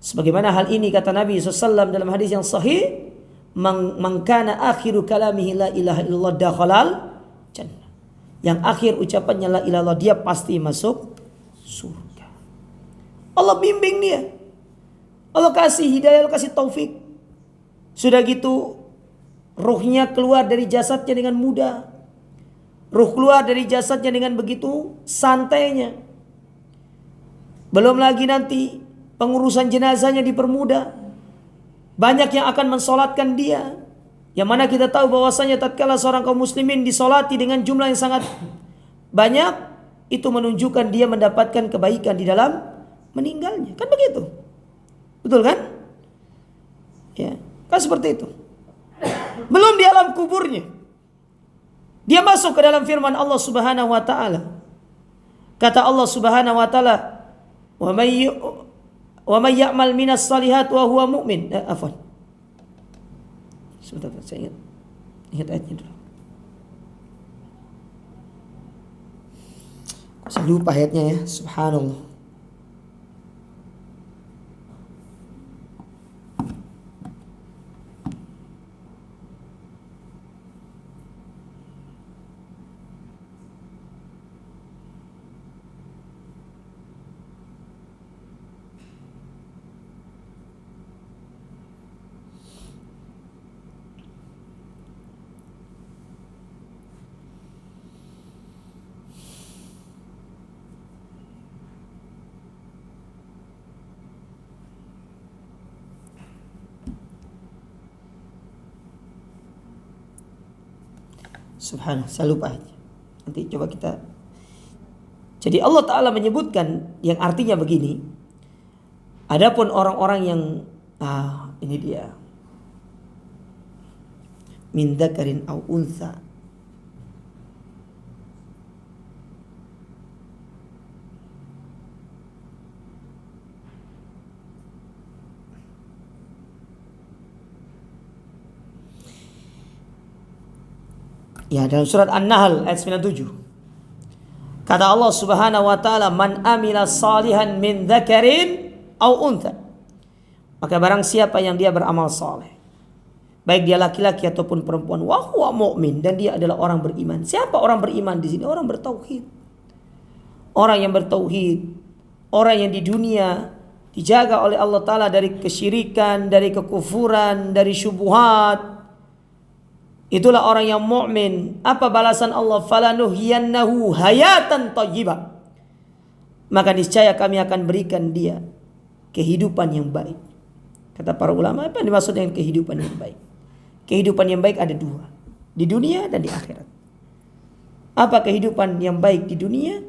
Sebagaimana hal ini kata Nabi SAW dalam hadis yang sahih, man kana akhiru kalamihi la ilaha illallah dakhalal jannah. Yang akhir ucapannya la ilaha illallah, dia pasti masuk surga. Allah bimbing dia, Allah kasih hidayah, Allah kasih taufik. Sudah gitu ruhnya keluar dari jasadnya dengan mudah. Ruh keluar dari jasadnya dengan begitu santainya. Belum lagi nanti pengurusan jenazahnya dipermudah. Banyak yang akan mensolatkan dia. Yang mana kita tahu bahwasanya tatkala seorang kaum muslimin disolati dengan jumlah yang sangat banyak, itu menunjukkan dia mendapatkan kebaikan di dalam meninggalnya. Kan begitu? Betul kan? Ya, kan seperti itu. Belum di alam kuburnya, dia masuk ke dalam firman Allah Subhanahu wa taala. Kata Allah Subhanahu wa taala, "Wa may ya'mal minas salihat wa huwa mu'min." Afwan. Sebentar, saya ingat ayatnya dulu. Saya lupa ayatnya ya, subhanallah. Subhanallah, saya lupa. Nanti coba kita. Jadi Allah Ta'ala menyebutkan yang artinya begini. Adapun orang-orang yang ini dia, min dzakarin au untha, ya, dalam surat An-Nahl ayat 97. Kata Allah Subhanahu wa taala, "Man amila salihan min dzakarin au untha." Maka barang siapa yang dia beramal saleh, baik dia laki-laki ataupun perempuan, wa huwa mu'min, dan dia adalah orang beriman. Siapa orang beriman di sini? Orang bertauhid. Orang yang bertauhid, orang yang di dunia dijaga oleh Allah Ta'ala dari kesyirikan, dari kekufuran, dari syubhat. Itulah orang yang mukmin. Apa balasan Allah? Falanuhyiyannahu hayatan thayyibah. Maka niscaya kami akan berikan dia kehidupan yang baik. Kata para ulama, apa yang dimaksud dengan kehidupan yang baik? Kehidupan yang baik ada dua, di dunia dan di akhirat. Apa kehidupan yang baik di dunia?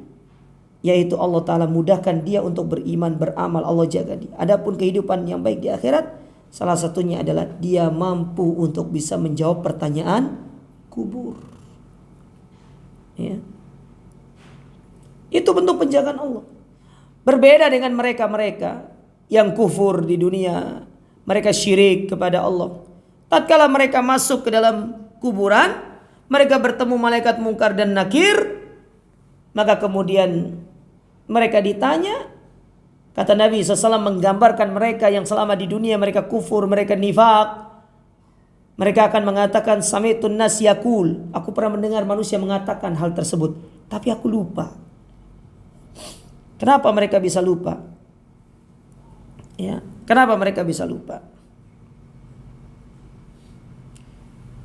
Yaitu Allah Ta'ala mudahkan dia untuk beriman, beramal, Allah jaga dia. Adapun kehidupan yang baik di akhirat, salah satunya adalah dia mampu untuk bisa menjawab pertanyaan kubur. Ya. Itu bentuk penjagaan Allah. Berbeda dengan mereka-mereka yang kufur di dunia, mereka syirik kepada Allah. Tatkala mereka masuk ke dalam kuburan, mereka bertemu malaikat Munkar dan Nakir, maka kemudian mereka ditanya. Kata Nabi SAW menggambarkan mereka yang selama di dunia mereka kufur, mereka nifak. Mereka akan mengatakan, "Sami'tun nas yaqul." Aku pernah mendengar manusia mengatakan hal tersebut, tapi aku lupa. Kenapa mereka bisa lupa? Ya, kenapa mereka bisa lupa?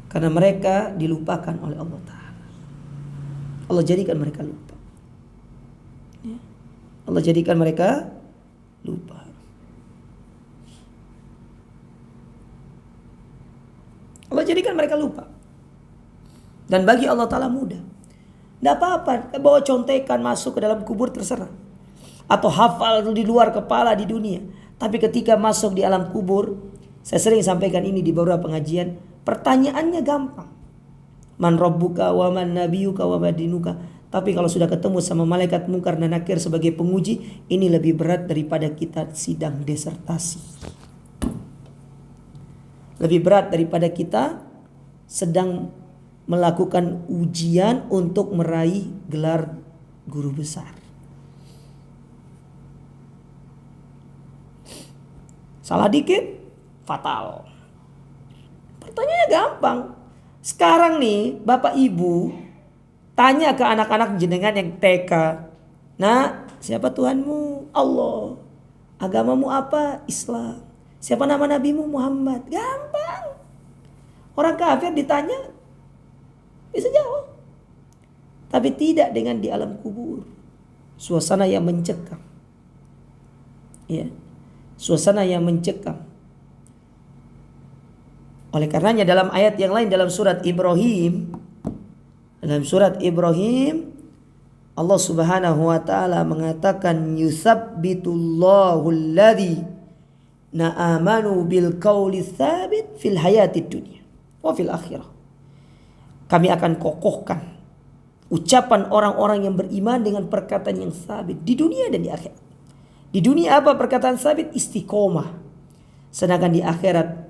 Karena mereka dilupakan oleh Allah Ta'ala. Allah jadikan mereka lupa. Ya. Allah jadikan mereka lupa. Allah jadikan mereka lupa. Dan bagi Allah Ta'ala mudah. Tidak apa-apa, bawa contekan masuk ke dalam kubur terserah. Atau hafal di luar kepala di dunia. Tapi ketika masuk di alam kubur, saya sering sampaikan ini di beberapa pengajian, pertanyaannya gampang. Man rabbuka wa man nabiyuka wa madinuka. Tapi kalau sudah ketemu sama malaikat Munkar dan Nakir sebagai penguji, ini lebih berat daripada kita sidang disertasi. lebih berat daripada kita sedang melakukan ujian untuk meraih gelar guru besar. Salah dikit, fatal. Pertanyaannya gampang. Sekarang nih, Bapak Ibu tanya ke anak-anak jenengan yang TK. Nah, siapa Tuhanmu? Allah. Agamamu apa? Islam. Siapa nama nabimu? Muhammad. Gampang. Orang kafir ditanya bisa jawab. Tapi tidak dengan di alam kubur. Suasana yang mencekam. Ya. Suasana yang mencekam. Oleh karenanya dalam ayat yang lain dalam surat Ibrahim, Allah Subhanahu wa taala mengatakan yusabbitullahu alladhina amanu bil qauli tsabit fil hayatid dunya wa fil akhirah. Kami akan kokohkan ucapan orang-orang yang beriman dengan perkataan yang sabit di dunia dan di akhirat. Di dunia apa perkataan sabit? Istiqomah. Sedangkan di akhirat,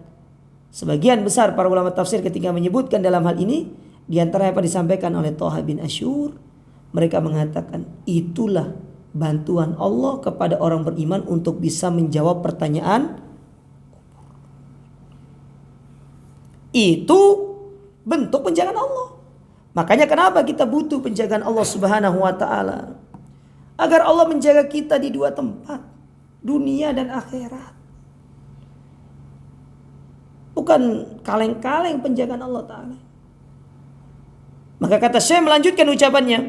sebagian besar para ulama tafsir ketika menyebutkan dalam hal ini, di antara apa disampaikan oleh Thaha bin Asyur, mereka mengatakan itulah bantuan Allah kepada orang beriman untuk bisa menjawab pertanyaan. Itu bentuk penjagaan Allah. Makanya kenapa kita butuh penjagaan Allah Subhanahu wa taala? Agar Allah menjaga kita di dua tempat, dunia dan akhirat. Bukan kaleng-kaleng penjagaan Allah taala. Maka kata Syekh melanjutkan ucapannya,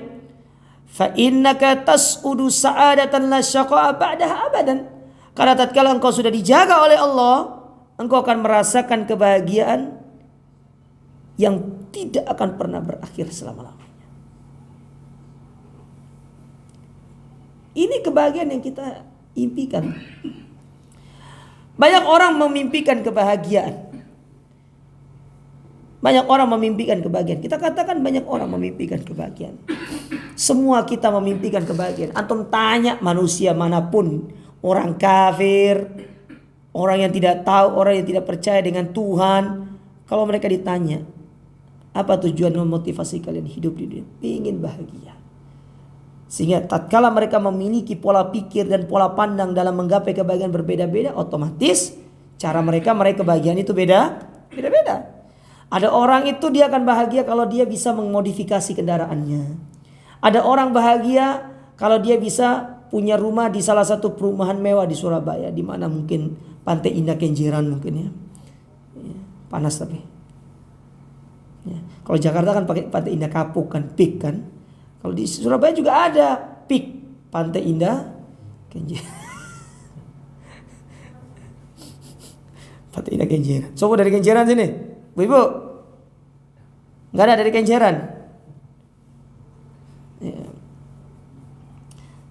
fa innaka tas'udu sa'adatan la syaqa'a ba'daha abadan. Karena tatkala engkau sudah dijaga oleh Allah, engkau akan merasakan kebahagiaan yang tidak akan pernah berakhir selama-lamanya. Ini kebahagiaan yang kita impikan. Banyak orang memimpikan kebahagiaan. Banyak orang memimpikan kebahagiaan. Kita katakan banyak orang memimpikan kebahagiaan. Semua kita memimpikan kebahagiaan. Antum tanya manusia manapun, orang kafir, orang yang tidak tahu, orang yang tidak percaya dengan Tuhan, kalau mereka ditanya, apa tujuan memotivasi kalian hidup di dunia? Ingin bahagia. Sehingga tatkala mereka memiliki pola pikir dan pola pandang dalam menggapai kebahagiaan berbeda-beda, otomatis cara mereka meraih kebahagiaan itu beda-beda. Ada orang itu dia akan bahagia kalau dia bisa memodifikasi kendaraannya. Ada orang bahagia kalau dia bisa punya rumah di salah satu perumahan mewah di Surabaya, di mana mungkin Pantai Indah Kenjeran mungkin ya. Panas tapi. Ya. Kalau Jakarta kan pakai Pantai Indah Kapuk kan, pik kan. Kalau di Surabaya juga ada pik Pantai Indah Kenjeran. Pantai Indah Kenjeran. Coba dari Kenjeran sini, Bu Ibu. Nggak ada dari Kenjeran. Ya.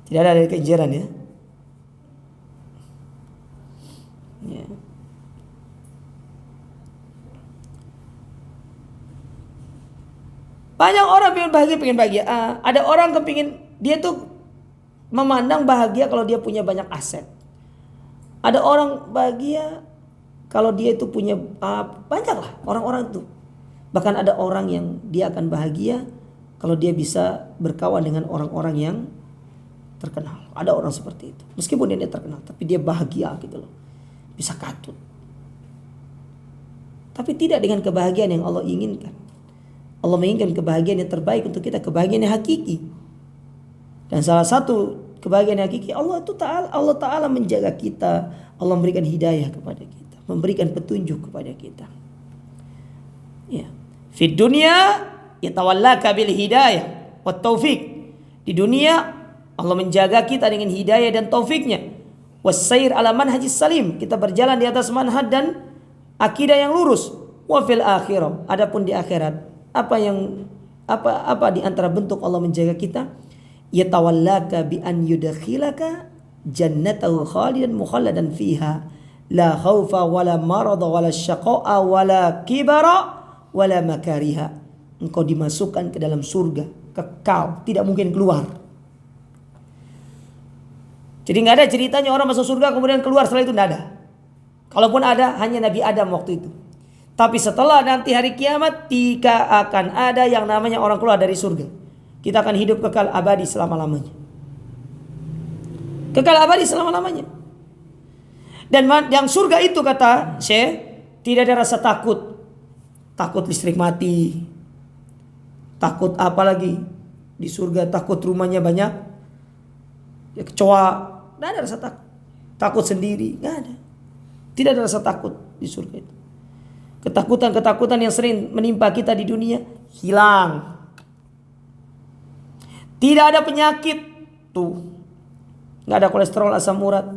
Tidak ada dari Kenjeran ya. Ya. Banyak orang pengen bahagia. Ada orang kepingin, dia tuh memandang bahagia kalau dia punya banyak aset. Ada orang bahagia kalau dia itu punya banyak lah orang-orang itu. Bahkan ada orang yang dia akan bahagia kalau dia bisa berkawan dengan orang-orang yang terkenal. Ada orang seperti itu. Meskipun dia terkenal, tapi dia bahagia gitu loh. Bisa katut. Tapi tidak dengan kebahagiaan yang Allah inginkan. Allah menginginkan kebahagiaan yang terbaik untuk kita, kebahagiaan yang hakiki. Dan salah satu kebahagiaan yang hakiki, Allah Ta'ala menjaga kita. Allah memberikan hidayah kepada kita, memberikan petunjuk kepada kita. Ya. Fid dunya yatawallaka bil hidayah wat taufik. Di dunia Allah menjaga kita dengan hidayah dan taufiknya. Wasair ala manhajis salim, kita berjalan di atas manhaj dan akidah yang lurus. Wa fil akhirah, adapun di akhirat, apa di antara bentuk Allah menjaga kita? Yatawallaka bi an yudkhilaka jannatahu khalidan mukhalladan fiha la khaufa wala marada wala syaqa'a wala kibara wala makariha. Engkau dimasukkan ke dalam surga kekal, tidak mungkin keluar. Jadi nggak ada ceritanya orang masuk surga kemudian keluar setelah itu, nggak ada. Kalaupun ada, hanya Nabi Adam waktu itu. Tapi setelah nanti hari kiamat tidak akan ada yang namanya orang keluar dari surga. Kita akan hidup kekal abadi selama-lamanya. Kekal abadi selama-lamanya. Dan yang surga itu kata Syekh, tidak ada rasa takut. Takut listrik mati. Takut apa lagi? Di surga takut rumahnya banyak ya, kecoa. Tidak ada rasa takut. Takut sendiri, tidak ada. Tidak ada rasa takut di surga itu. Ketakutan-ketakutan yang sering menimpa kita di dunia hilang. Tidak ada penyakit. Tuh. Nggak ada kolesterol, asam urat.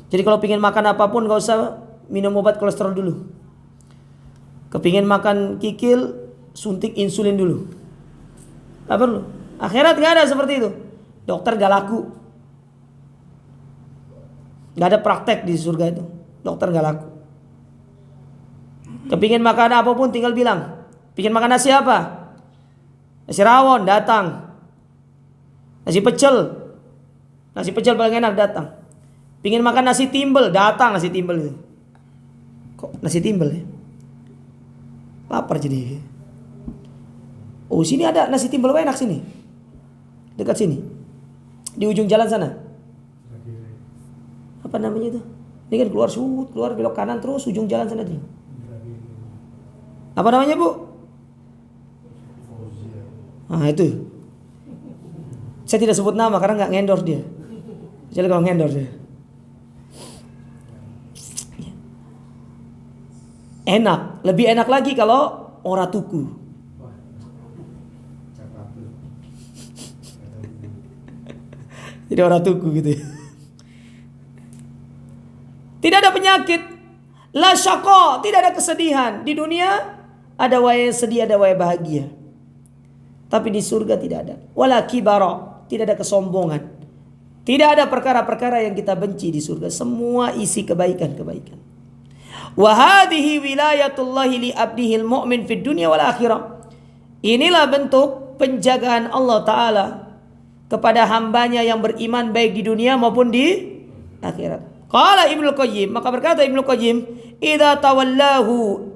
Jadi kalau pengen makan apapun gak usah minum obat kolesterol dulu. Kepingin makan kikil, suntik insulin dulu. Gak perlu. Akhirat gak ada seperti itu. Dokter gak laku. Gak ada praktek di surga itu. Dokter gak laku. Kepingin makan apapun tinggal bilang. Pingin makan nasi apa? Nasi rawon datang. Nasi pecel. Nasi pecel paling enak datang. Pingin makan nasi timbel datang nasi timbel itu. Kok nasi timbel ya? Lapar jadi. Oh sini ada nasi timbel enak sini. Dekat sini. Di ujung jalan sana. Apa namanya itu? Ini kan keluar belok kanan terus ujung jalan sana dulu. Apa namanya Bu? Ah itu. Saya tidak sebut nama karena nggak ngendor dia. Jadi kalau ngendor dia. Enak, lebih enak lagi kalau ora tuku. Jadi ora tuku gitu ya. Tidak ada penyakit, la syaqqa, tidak ada kesedihan. Di dunia ada wae sedih, ada wae bahagia. Tapi di surga tidak ada. Wala kibara, tidak ada kesombongan. Tidak ada perkara-perkara yang kita benci di surga. Semua isi kebaikan-kebaikan. Wa hadhihi wilayatullahi li abdihil mu'min fid dunya wal akhirah. Inilah bentuk penjagaan Allah Ta'ala kepada hambanya yang beriman baik di dunia maupun di akhirat. Qala Ibnu Qayyim, maka berkata Ibnu Qayyim, idza tawallahu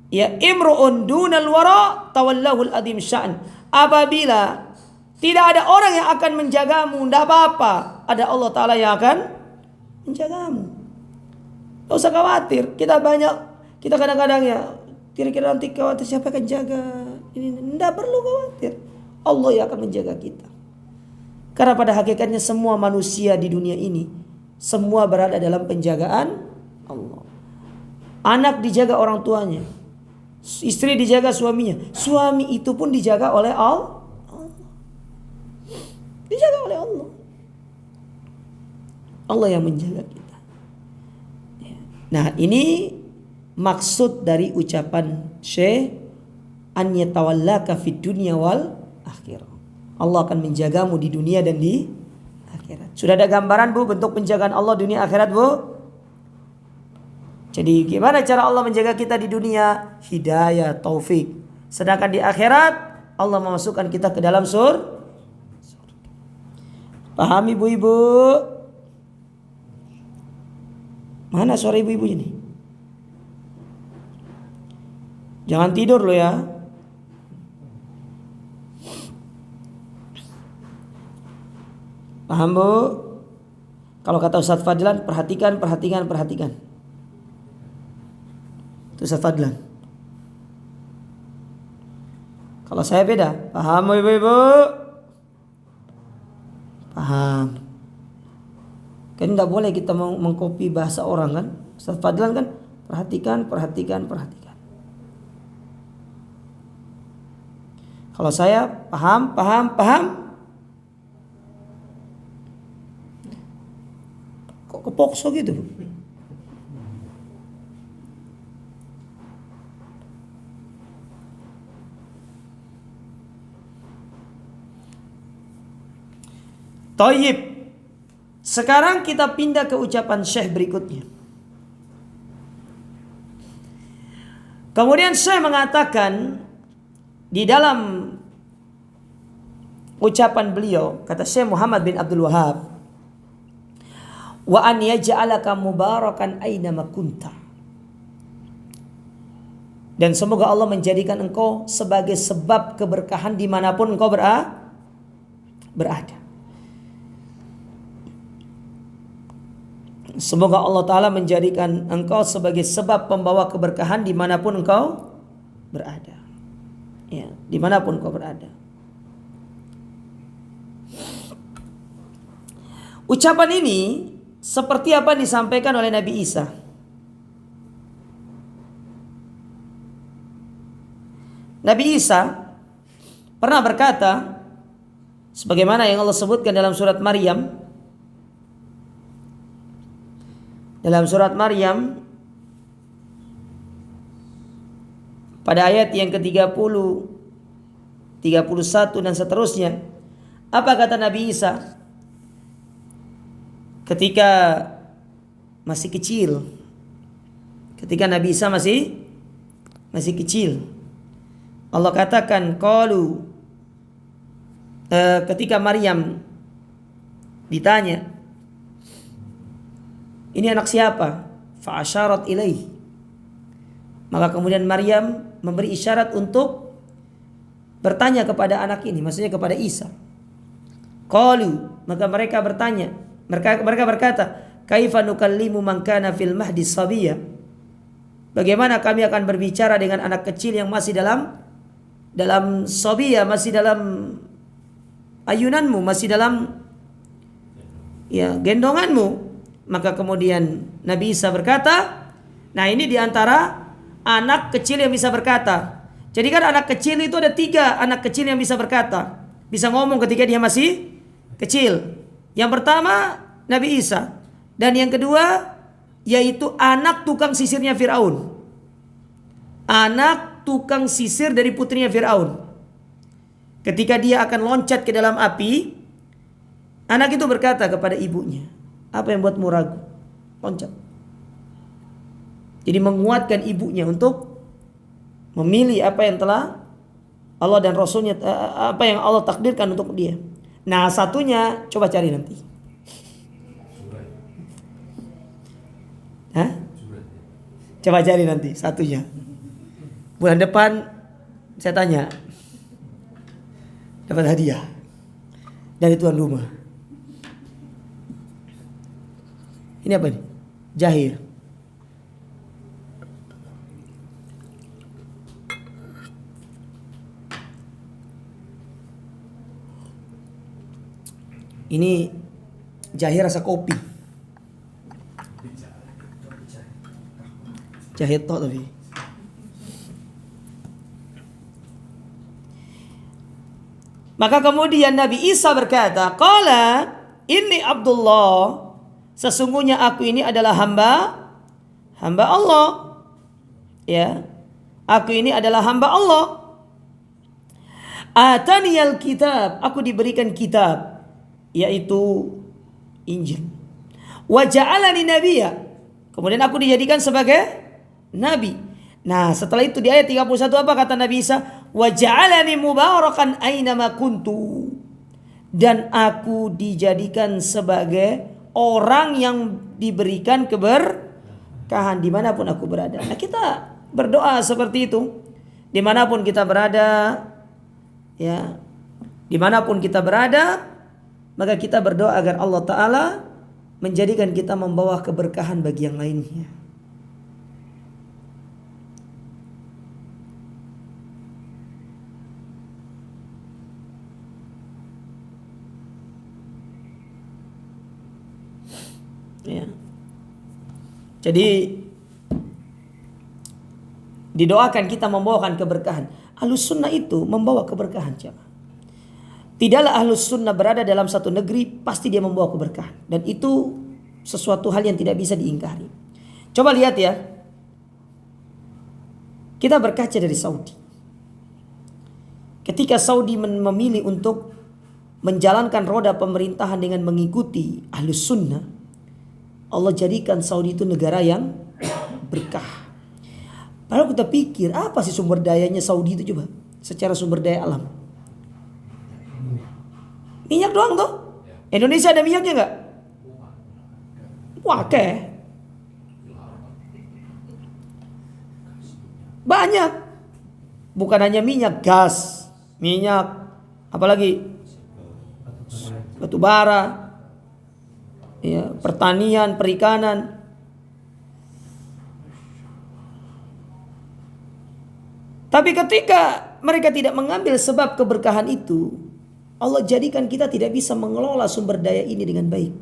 ya imru'un dunal wara tawallahu al-adim sya'n. Apabila tidak ada orang yang akan menjagamu, tidak apa-apa, ada Allah Ta'ala yang akan menjagamu. Tidak usah khawatir. Kita kadang-kadang ya, kira-kira nanti khawatir siapa akan jaga. Ini tidak perlu khawatir. Allah yang akan menjaga kita. Karena pada hakikatnya semua manusia di dunia ini semua berada dalam penjagaan Allah. Anak dijaga orang tuanya, istri dijaga suaminya, suami itu pun dijaga oleh Allah. Dijaga oleh Allah. Allah yang menjaga kita. Nah ini maksud dari ucapan Syekh, an yatawallaka fid dunya wal akhirah. Allah akan menjagamu di dunia dan di akhirat. Sudah ada gambaran Bu bentuk penjagaan Allah dunia akhirat Bu? Jadi gimana cara Allah menjaga kita di dunia? Hidayah, taufik. Sedangkan di akhirat Allah memasukkan kita ke dalam surga. Paham ibu-ibu? Mana suara ibu-ibu ini? Jangan tidur lo ya. Paham Bu? Kalau kata Ustaz Fadlan, perhatikan. Itu Ustaz Fadlan. Kalau saya beda. Paham ibu-ibu? Paham. Kan nggak boleh kita mengcopy bahasa orang kan. Ustaz Fadlan kan perhatikan. Kalau saya paham. Kok kepokso gitu? Thayyib. Sekarang kita pindah ke ucapan Syekh berikutnya. Kemudian Syekh mengatakan di dalam ucapan beliau, kata Syekh Muhammad bin Abdul Wahhab, wa an yaj'alaka mubarakan aina ma kunta. Dan semoga Allah menjadikan engkau sebagai sebab keberkahan dimanapun engkau berada. Semoga Allah Ta'ala menjadikan engkau sebagai sebab pembawa keberkahan dimanapun engkau berada. Ya, dimanapun engkau berada. Ucapan ini seperti apa disampaikan oleh Nabi Isa. Nabi Isa pernah berkata, sebagaimana yang Allah sebutkan dalam surat Maryam. Dalam surat Maryam pada ayat yang ke-30, 31 dan seterusnya. Apa kata Nabi Isa ketika masih kecil? Ketika Nabi Isa masih kecil. Allah katakan ketika Maryam ditanya, ini anak siapa? Fa'asyarat ilaih. Maka kemudian Maryam memberi isyarat untuk bertanya kepada anak ini, maksudnya kepada Isa. Maka mereka bertanya, mereka berkata, kaifa nukallimu man kana fil mahdi sabiyya? Bagaimana kami akan berbicara dengan anak kecil yang masih dalam sabiyya, masih dalam ayunanmu, masih dalam gendonganmu? Maka kemudian Nabi Isa berkata, nah ini diantara anak kecil yang bisa berkata. Jadi kan anak kecil itu ada 3 anak kecil yang bisa berkata, bisa ngomong ketika dia masih kecil. Yang pertama Nabi Isa, dan yang kedua yaitu anak tukang sisirnya Fir'aun. Anak tukang sisir dari putrinya Fir'aun. Ketika dia akan loncat ke dalam api, anak itu berkata kepada ibunya, apa yang buatmu ragu? Loncat. Jadi menguatkan ibunya untuk memilih apa yang telah Allah dan Rasulnya, apa yang Allah takdirkan untuk dia. Nah satunya coba cari nanti. Hah? Coba cari nanti satunya. Bulan depan saya tanya, dapat hadiah dari tuan rumah. Ini apa nih? Jahir. Ini jahir rasa kopi. Jahir tok tapi. Maka kemudian Nabi Isa berkata, qala inni Abdullah, sesungguhnya aku ini adalah hamba Allah. Ya. Aku ini adalah hamba Allah. Ataniyal kitab, aku diberikan kitab, yaitu Injil. Wa ja'alani nabiyya, kemudian aku dijadikan sebagai nabi. Nah, setelah itu di ayat 31 apa kata Nabi Isa? Wa ja'alani mubarakan ainama kuntu, dan aku dijadikan sebagai orang yang diberikan keberkahan dimanapun aku berada. Nah kita berdoa seperti itu dimanapun kita berada, ya, dimanapun kita berada, maka kita berdoa agar Allah Ta'ala menjadikan kita membawa keberkahan bagi yang lainnya. Ya. Jadi didoakan kita membawakan keberkahan. Ahlus sunnah itu membawa keberkahan. Tidaklah ahlus sunnah berada dalam satu negeri pasti dia membawa keberkahan, dan itu sesuatu hal yang tidak bisa diingkari. Coba lihat ya, kita berkaca dari Saudi. Ketika Saudi memilih untuk menjalankan roda pemerintahan dengan mengikuti ahlus sunnah, Allah jadikan Saudi itu negara yang berkah. Padahal kita pikir apa sih sumber dayanya Saudi itu coba, secara sumber daya alam. Minyak doang tuh. Indonesia ada minyaknya nggak? Wah, Banyak. Bukan hanya minyak, gas, minyak, apalagi batu bara, ya, pertanian, perikanan. Tapi ketika mereka tidak mengambil sebab keberkahan itu, Allah jadikan kita tidak bisa mengelola sumber daya ini dengan baik.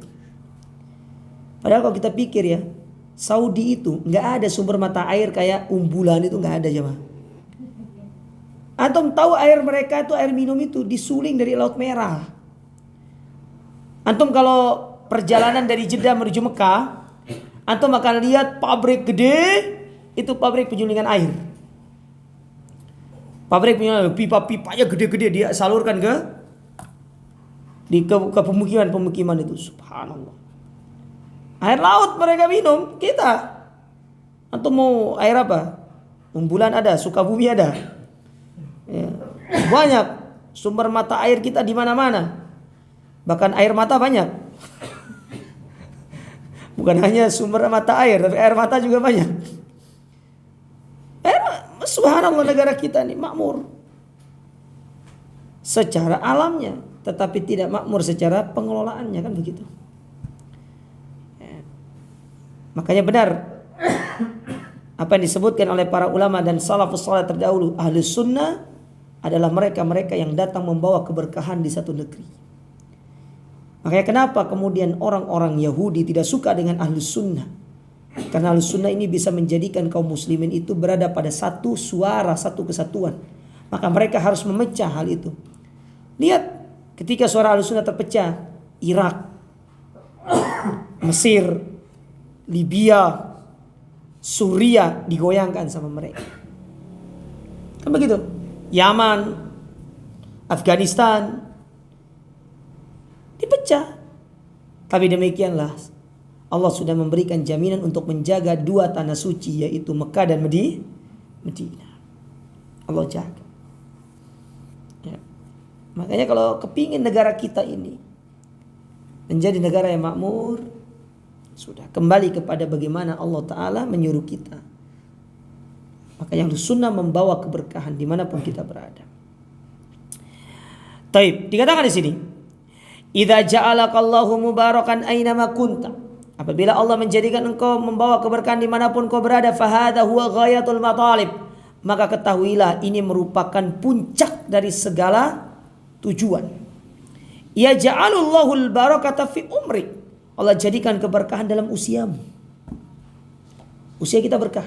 Padahal kalau kita pikir ya, Saudi itu nggak ada sumber mata air kayak Umbulan, itu nggak ada jemaah. Antum tahu air mereka itu, air minum itu disuling dari Laut Merah. Antum kalau perjalanan dari Jeddah menuju Mekah, antum akan lihat pabrik gede, itu pabrik penyulingan air. Pabrik penyulingan, pipa-pipanya gede-gede dia salurkan ke pemukiman itu. Subhanallah. Air laut mereka minum, kita. Antum mau air apa? Umbulan ada, Sukabumi ada. Ya. Banyak sumber mata air kita di mana-mana. Bahkan air mata banyak. Bukan hanya sumber mata air, tapi air mata juga banyak. Subhanallah, negara kita ini makmur secara alamnya, tetapi tidak makmur secara pengelolaannya, kan begitu. Makanya benar apa yang disebutkan oleh para ulama dan salafus saleh terdahulu, ahli sunnah adalah mereka-mereka yang datang membawa keberkahan di satu negeri. Makanya kenapa kemudian orang-orang Yahudi tidak suka dengan ahli sunnah? Karena ahli sunnah ini bisa menjadikan kaum muslimin itu berada pada satu suara, satu kesatuan. Maka mereka harus memecah hal itu. Lihat ketika suara ahli sunnah terpecah, Irak, Mesir, Libya, Suriah digoyangkan sama mereka. Kan begitu? Yaman, Afghanistan dipecah. Tapi demikianlah Allah sudah memberikan jaminan untuk menjaga dua tanah suci, yaitu Mekah dan Medina. Allah jaga. Ya. Makanya kalau kepingin negara kita ini menjadi negara yang makmur, sudah kembali kepada bagaimana Allah Ta'ala menyuruh kita. Maka yang sunnah membawa keberkahan dimanapun kita berada. Taib, dikatakan di sini, idza ja'alakallahu mubarakan ainama kunta. Apabila Allah menjadikan engkau membawa keberkahan dimanapun kau berada, fahadha huwa ghayatul matalib. Maka ketahuilah ini merupakan puncak dari segala tujuan. Ya ja'alullahul barakata fi umrik. Allah jadikan keberkahan dalam usiamu. Usia kita berkah.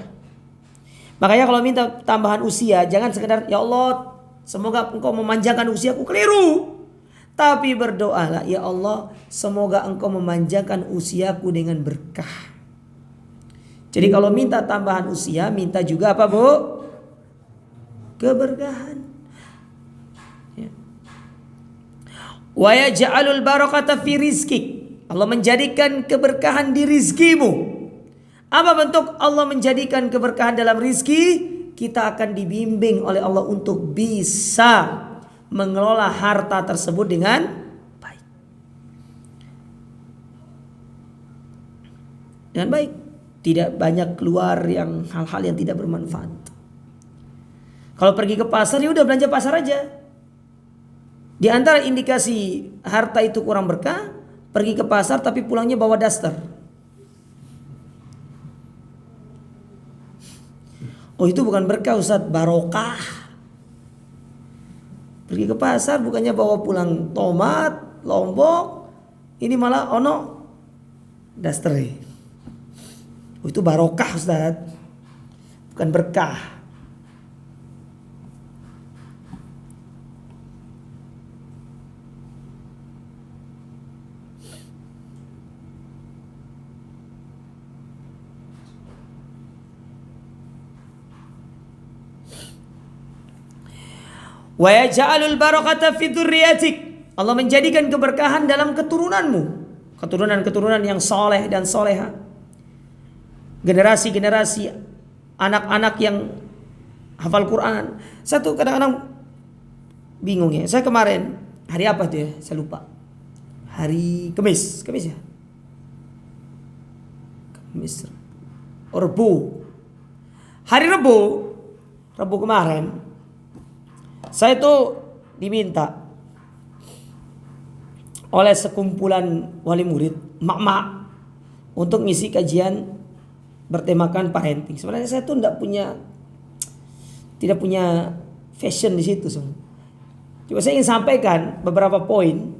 Makanya kalau minta tambahan usia, jangan sekedar ya Allah semoga engkau memanjangkan usiaku, keliru. Tapi berdoalah, ya Allah semoga engkau memanjangkan usiaku dengan berkah. Jadi kalau minta tambahan usia, minta juga apa bu? Keberkahan. Ya. Wa yaj'alul barakata fi rizqik. Allah menjadikan keberkahan di rizkimu. Apa bentuk Allah menjadikan keberkahan dalam rizki? Kita akan dibimbing oleh Allah untuk bisa mengelola harta tersebut dengan baik. Dengan baik. Tidak banyak keluar yang hal-hal yang tidak bermanfaat. Kalau pergi ke pasar, ya udah belanja pasar aja. Di antara indikasi harta itu kurang berkah, pergi ke pasar tapi pulangnya bawa daster. Oh itu bukan berkah Ustaz, barokah. Pergi ke pasar bukannya bawa pulang tomat, lombok, ini malah ono daster. Oh itu barokah Ustaz, bukan berkah. Wa yaj'alul barakata fi dzurriyyatik. Allah menjadikan keberkahan dalam keturunanmu. Keturunan-keturunan yang soleh dan soleha. Generasi-generasi anak-anak yang hafal Quran. Satu kadang-kadang bingung ya. Saya kemarin hari apa tuh ya? Saya lupa. Hari Kamis ya. Kamis. Rebo. Hari Rebo Rabu kemarin saya tuh diminta oleh sekumpulan wali murid, mak-mak, untuk ngisi kajian bertemakan parenting. Sebenarnya saya tuh tidak punya fashion di situ. Coba saya ingin sampaikan beberapa poin.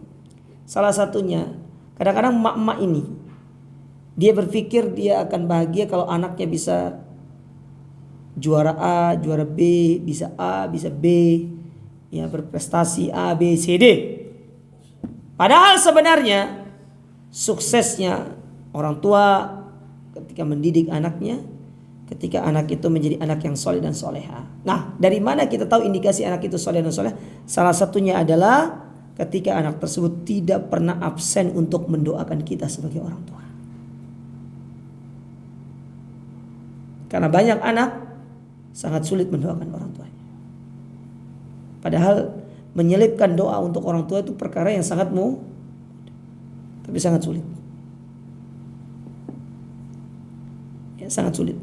Salah satunya, kadang-kadang mak-mak ini dia berpikir dia akan bahagia kalau anaknya bisa juara A, juara B, bisa A, bisa B, ya berprestasi A, B, C, D. Padahal sebenarnya suksesnya orang tua ketika mendidik anaknya, ketika anak itu menjadi anak yang soleh dan soleha. Nah, dari mana kita tahu indikasi anak itu soleh dan soleha? Salah satunya adalah ketika anak tersebut tidak pernah absen untuk mendoakan kita sebagai orang tua. Karena banyak anak sangat sulit mendoakan orang tuanya. Padahal menyelipkan doa untuk orang tua itu perkara yang sangat tapi sangat sulit. Ya, sangat sulit.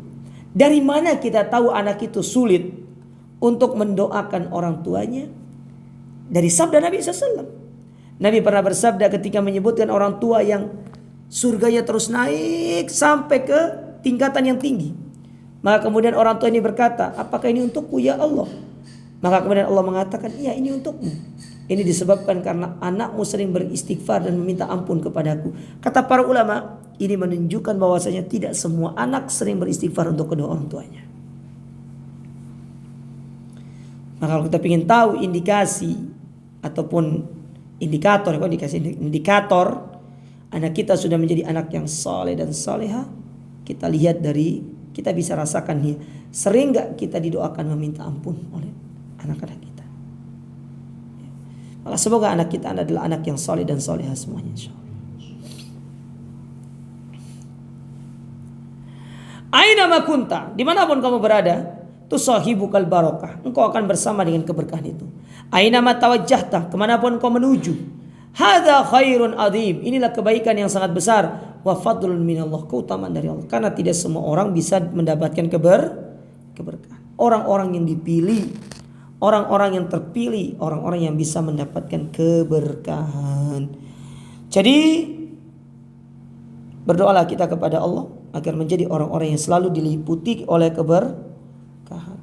Dari mana kita tahu anak itu sulit untuk mendoakan orang tuanya? Dari sabda Nabi SAW. Nabi pernah bersabda ketika menyebutkan orang tua yang surganya terus naik sampai ke tingkatan yang tinggi. Maka kemudian orang tua ini berkata, apakah ini untukku ya Allah? Maka kemudian Allah mengatakan, iya ini untukmu. Ini disebabkan karena anakmu sering beristighfar dan meminta ampun kepadaku. Kata para ulama, ini menunjukkan bahwasanya tidak semua anak sering beristighfar untuk kedua orang tuanya. Maka kalau kita ingin tahu indikasi ataupun indikator anak kita sudah menjadi anak yang soleh dan soleha, kita lihat kita bisa rasakan nih, sering gak kita didoakan meminta ampun oleh anak-anak kita. Maka semoga anak kita adalah anak yang soleh dan soleha semuanya, insyaallah. Aina ma kunta, dimanapun kamu berada, tusahibukal barokah, engkau akan bersama dengan keberkahan itu. Aina ma tawajjahta, kemanapun kau menuju, hadza khairun azim, inilah kebaikan yang sangat besar, wa fadlun minallah, keutamaan dari Allah. Karena tidak semua orang bisa mendapatkan keberkahan. Orang-orang yang dipilih, orang-orang yang terpilih, orang-orang yang bisa mendapatkan keberkahan. Jadi berdoalah kita kepada Allah agar menjadi orang-orang yang selalu diliputi oleh keberkahan.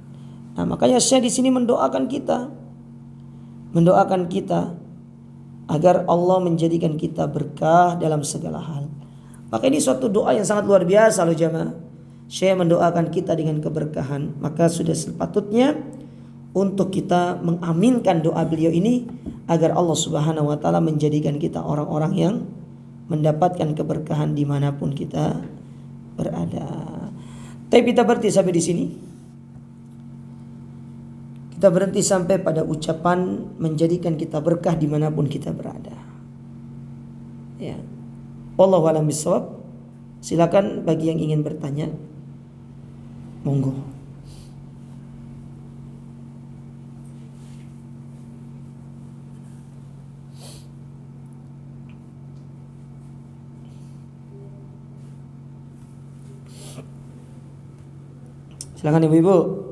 Nah, makanya saya di sini mendoakan kita agar Allah menjadikan kita berkah dalam segala hal. Maka ini suatu doa yang sangat luar biasa loh jamaah. Saya mendoakan kita dengan keberkahan. Maka sudah sepatutnya untuk kita mengaminkan doa beliau ini agar Allah Subhanahu wa taala menjadikan kita orang-orang yang mendapatkan keberkahan dimanapun kita berada. Tapi kita berhenti sampai di sini. Kita berhenti sampai pada ucapan menjadikan kita berkah dimanapun kita berada. Ya, wallahu a'lam bishawab. Silakan bagi yang ingin bertanya, monggo. Silakan ibu-ibu.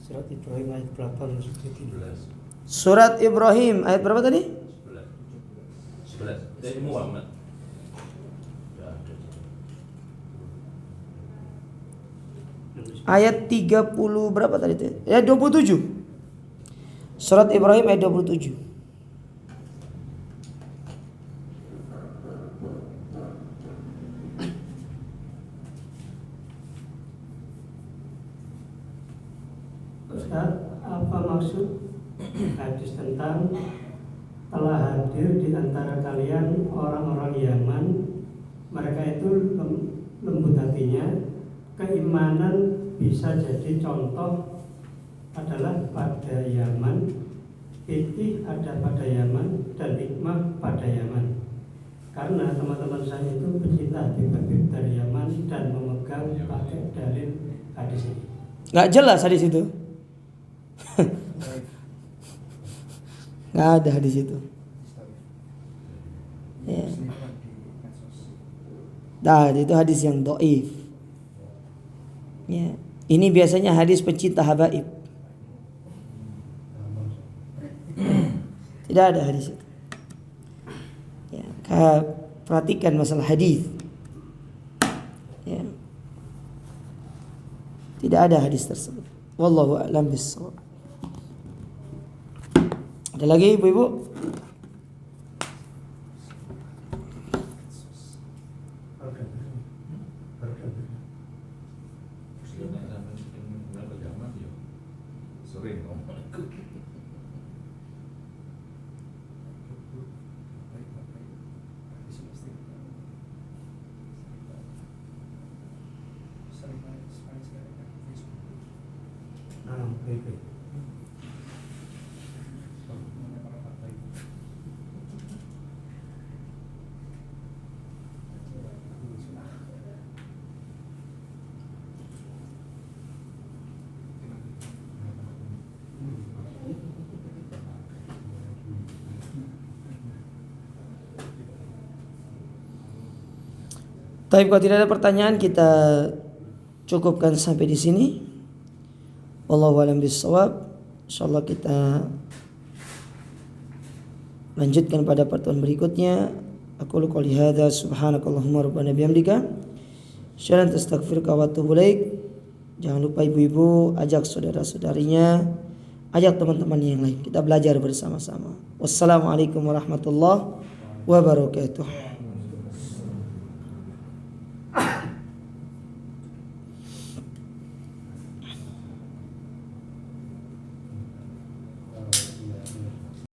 Surat Ibrahim ayat berapa? Surat Ibrahim ayat berapa tadi? 11. Dari Muhammad. Ayat 30 berapa tadi itu? Ya 27. Surat Ibrahim ayat 27. Ustaz, apa maksud hadis tentang telah hadir di antara kalian orang-orang Yaman, mereka itu lembut hatinya, keimanan bisa jadi contoh adalah pada Yaman, fikih ada pada Yaman, dan hikmah pada Yaman. Karena teman-teman saya itu pecinta Habib dari Yaman dan memegang pakai dalil hadis ini. Nggak jelas hadis itu. Nggak ada hadis itu. Ya. Nah, itu hadis yang dhaif. Ya. Ini biasanya hadis pecinta habaib. Tidak ada hadis itu. Ya, perhatikan masalah hadis. Ya. Tidak ada hadis tersebut. Wallahu a'lam bissawab. Ada lagi ibu-ibu? Baik. Tapi kalau tidak ada pertanyaan, kita cukupkan sampai di sini. Wallahu a'lam bishawab. Insyaallah kita lanjutkan pada pertemuan berikutnya. Aku qouli hadza subhanakallahumma rabbana bihamdika asyhadu an la ilaha illa anta astaghfiruka wa atubu ilaik. Jangan lupa ibu-ibu ajak saudara-saudarinya, ajak teman-teman yang lain. Kita belajar bersama-sama. Wassalamualaikum warahmatullahi wabarakatuh.